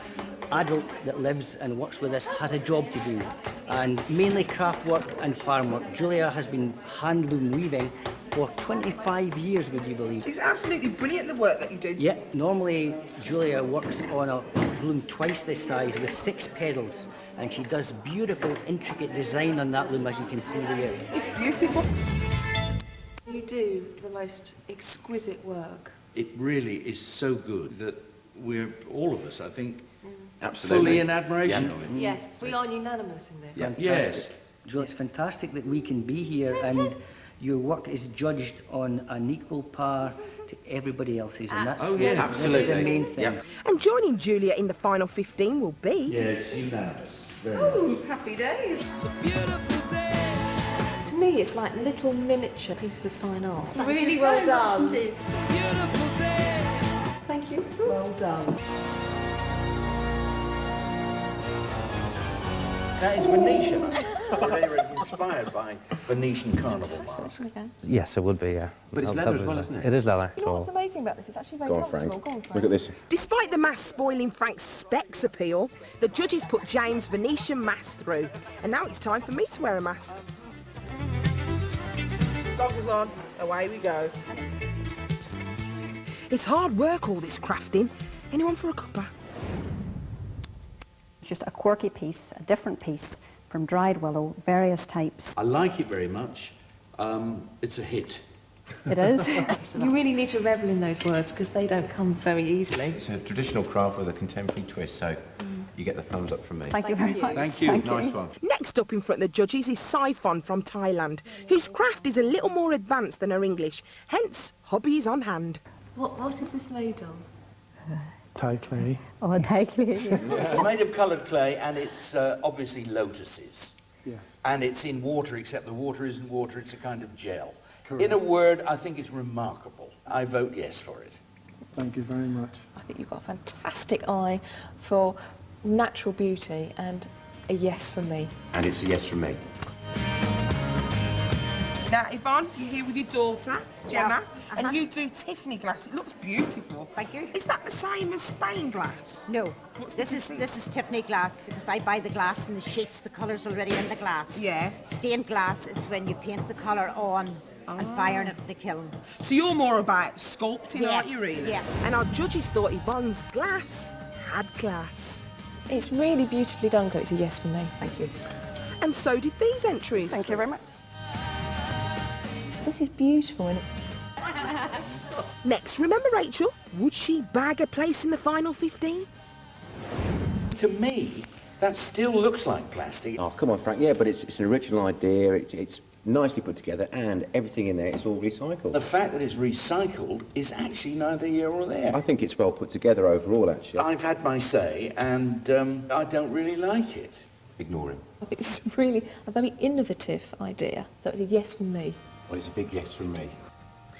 adult that lives and works with us has a job to do, and mainly craft work and farm work. Julia has been hand loom weaving for 25 years, would you believe? It's absolutely brilliant, the work that you do. Yeah, normally Julia works on a loom twice this size with 6 pedals, and she does beautiful, intricate design on that loom, as you can see there. It's beautiful. You do the most exquisite work. It really is so good that we're, all of us, I think, Absolutely. fully in admiration of it. Yes, we are unanimous in this. Fantastic. Yes. Julia, it's fantastic that we can be here, and your work is judged on an equal par to everybody else's, and that's, that's the main thing. And joining Julia in the final 15 will be... Yes, unanimous. Very Ooh, happy days. It's a beautiful day. To me, it's like little miniature pieces of fine art. Really well done. It's a beautiful day. Thank you. Well done. That is Venetian. They were inspired by Venetian carnival masks. Yes, it would be, yeah. But it's leather as well, isn't it? It is leather. You know what's amazing about this? It's actually very comfortable. Go on, Frank. Look at this. Despite the mask spoiling Frank's specs appeal, the judges put James' Venetian mask through. And now it's time for me to wear a mask. Goggles on, away we go. It's hard work, all this crafting. Anyone for a cuppa? It's just a quirky piece, a different piece from dried willow, various types. I like it very much. It's a hit. It is. You really need to revel in those words because they don't come very easily. It's a traditional craft with a contemporary twist, so you get the thumbs up from me. Thank you very much. Thank you. Nice one. Next up in front of the judges is Saifon from Thailand, whose craft is a little more advanced than her English, hence hobby is on hand. What is this made of? Thai clay. Oh, Thai clay. It's made of coloured clay, and it's obviously lotuses. Yes. And it's in water, except the water isn't water, it's a kind of gel. Correct. In a word, I think it's remarkable. I vote yes for it. Thank you very much. I think you've got a fantastic eye for natural beauty and a yes for me. And it's a yes from me. Now, Yvonne, you're here with your daughter, Gemma, and you do Tiffany glass. It looks beautiful. Thank you. Is that the same as stained glass? No. This is Tiffany glass because I buy the glass and the sheets, the colour's already in the glass. Yeah. Stained glass is when you paint the colour on and firing it at the kiln. So you're more about sculpting, aren't you, really? Yeah. And our judges thought Yvonne's glass had class. It's really beautifully done, so it's a yes for me. Thank you. And so did these entries. Thank you very much. This is beautiful, isn't it? Next, remember Rachel? Would she bag a place in the final 15? To me, that still looks like plastic. Oh, come on, Frank. Yeah, but it's an original idea. It's nicely put together, and everything in there is all recycled. The fact that it's recycled is actually neither here or there. I think it's well put together overall, actually. I've had my say, and I don't really like it. Ignore him. I think this is really a very innovative idea, so it's a yes from me. Well, it's a big yes from me.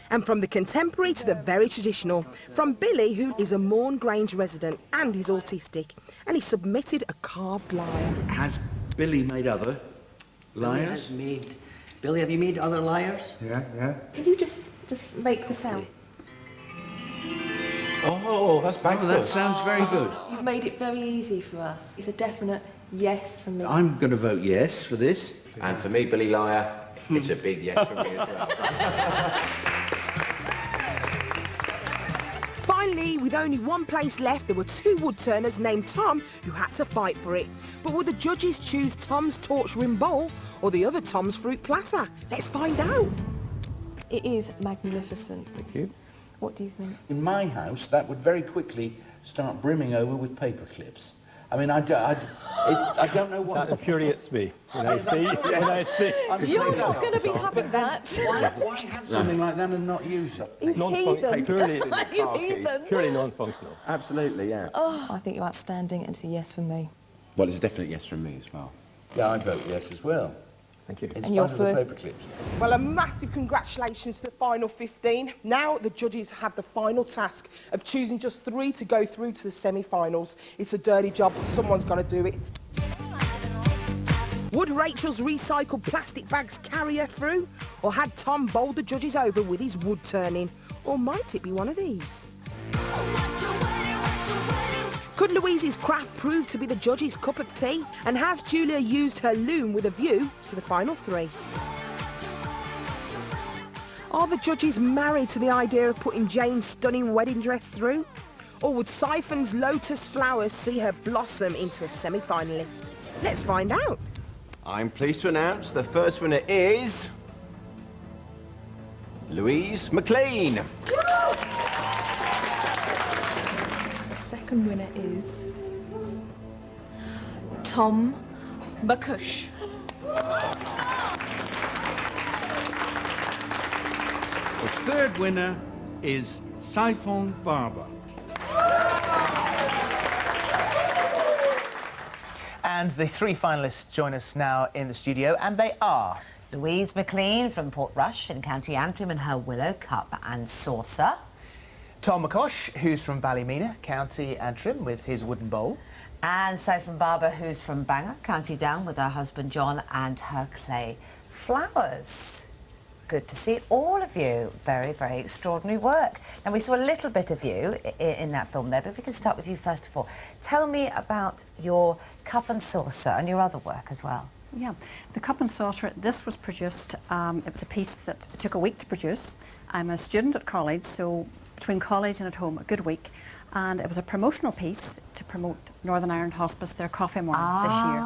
And from the contemporary to the very traditional, from Billy, who is a Morn Grange resident and is autistic, and he submitted a carved lyre. Has Billy made other lyres? Billy, have you made other lyres? Yeah. Can you just make the sound? Oh, that's backwards. That sounds very good. You've made it very easy for us. It's a definite yes from me. I'm going to vote yes for this. And for me, Billy Liar, it's a big yes from me as well. Finally, with only one place left, there were 2 woodturners named Tom who had to fight for it. But would the judges choose Tom's torch rim bowl or the other Tom's fruit platter? Let's find out. It is magnificent. Thank you. What do you think? In my house, that would very quickly start brimming over with paper clips. I mean, I don't know what... That infuriates me when I see... You're not going to be having that. Why have something like that and not use it? Purely non-functional. Absolutely, yeah. Oh, I think you're outstanding, and it's a yes from me. Well, it's a definite yes from me as well. Yeah, I vote yes as well. Thank you. In spite of the paper clips. Well, a massive congratulations to the final 15. Now the judges have the final task of choosing just 3 to go through to the semi-finals. It's a dirty job, but someone's got to do it. Would Rachel's recycled plastic bags carry her through? Or had Tom bowled the judges over with his wood turning? Or might it be one of these? Could Louise's craft prove to be the judges' cup of tea? And has Julia used her loom with a view to the final 3? Are the judges married to the idea of putting Jane's stunning wedding dress through? Or would Siphon's lotus flowers see her blossom into a semi-finalist? Let's find out. I'm pleased to announce the first winner is... Louise McLean. Second winner is Tom McCush. The third winner is Siphon Barber. And the 3 finalists join us now in the studio, and they are... Louise McLean from Portrush in County Antrim and her willow cup and saucer. Tom McCosh, who's from Ballymena, County Antrim, with his wooden bowl. And Siphon Barber, who's from Bangor, County Down, with her husband John and her clay flowers. Good to see all of you. Very, very extraordinary work. Now, we saw a little bit of you in that film there, but if we can start with you first of all. Tell me about your cup and saucer and your other work as well. Yeah, the cup and saucer, this was produced, it was a piece that took a week to produce. I'm a student at college, so between college and at home, a good week. And it was a promotional piece to promote Northern Ireland Hospice, their coffee morning this year.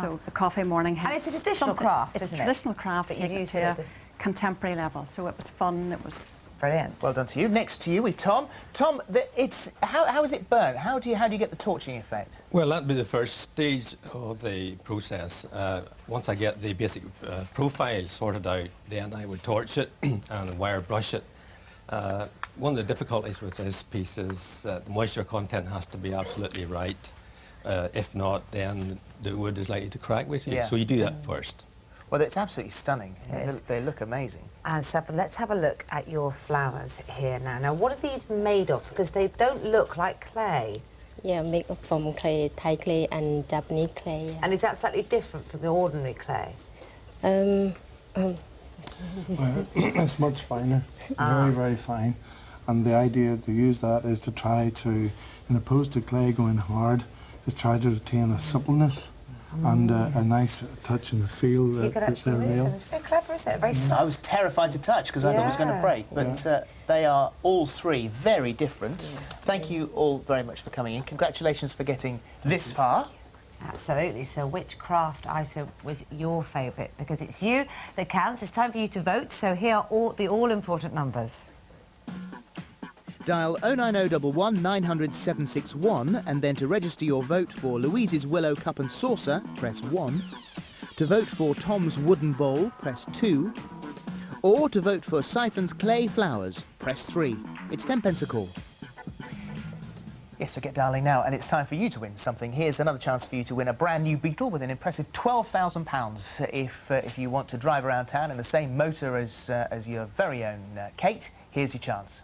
So the coffee morning. And it's a traditional craft, It's isn't a traditional craft, but taken you've used to it a contemporary level. So it was fun, it was... Brilliant. Well done to you. Next to you with Tom. Tom, how is it burnt? How do you get the torching effect? Well, that'd be the first stage of the process. Once I get the basic profile sorted out, then I would torch it and wire brush it. One of the difficulties with this piece is the moisture content has to be absolutely right. If not, then the wood is likely to crack with you. Yeah. So you do that first. Well, it's absolutely stunning. They look amazing. And Siphon, let's have a look at your flowers here now. Now, what are these made of? Because they don't look like clay. Yeah, made from clay, Thai clay and Japanese clay. Yeah. And is that slightly different from the ordinary clay? Well, it's much finer, very, very fine. And the idea to use that is to try to, in opposed to clay going hard, is try to retain a suppleness and a nice touch and feel so you could actually move them. It's very clever, isn't it? Very I was terrified to touch because I thought it was going to break, but they are all 3 very different. Thank you all very much for coming in. Congratulations for getting this far. Absolutely. So which craft item was your favourite? Because it's you that counts. It's time for you to vote. So here are all the all-important numbers. Dial 09011 900 761 and then to register your vote for Louise's Willow Cup and Saucer, press 1. To vote for Tom's Wooden Bowl, press 2. Or to vote for Siphon's Clay Flowers, press 3. It's 10p a call. Yes, so get dialing now, and it's time for you to win something. Here's another chance for you to win a brand new Beetle with an impressive £12,000 if you want to drive around town in the same motor as your very own Kate. Here's your chance.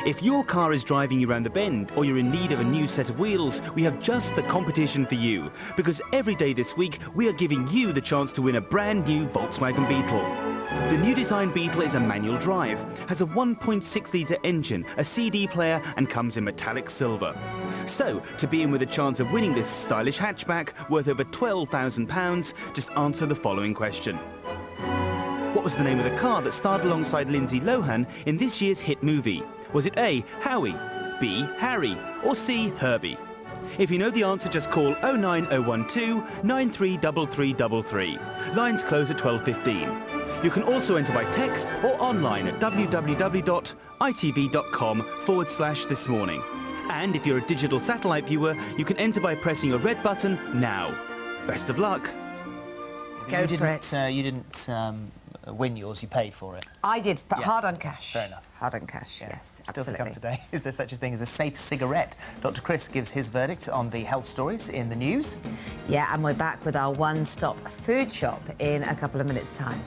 If your car is driving you around the bend or you're in need of a new set of wheels, we have just the competition for you. Because every day this week, we are giving you the chance to win a brand new Volkswagen Beetle. The new design Beetle is a manual drive, has a 1.6-litre engine, a CD player and comes in metallic silver. So, to be in with a chance of winning this stylish hatchback worth over £12,000, just answer the following question. What was the name of the car that starred alongside Lindsay Lohan in this year's hit movie? Was it A, Howie, B, Harry, or C, Herbie? If you know the answer, just call 09012 933333. Lines close at 12:15. You can also enter by text or online at www.itv.com/thismorning. And if you're a digital satellite viewer, you can enter by pressing a red button now. Best of luck. Go for it. You didn't win yours, you paid for it. I did, but Yeah. hard on cash. Fair enough. Hard on cash, Yeah. yes, Still absolutely. to come today. Is there such a thing as a safe cigarette? Dr. Chris gives his verdict on the health stories in the news. Yeah, and we're back with our one-stop food shop in a couple of minutes' time.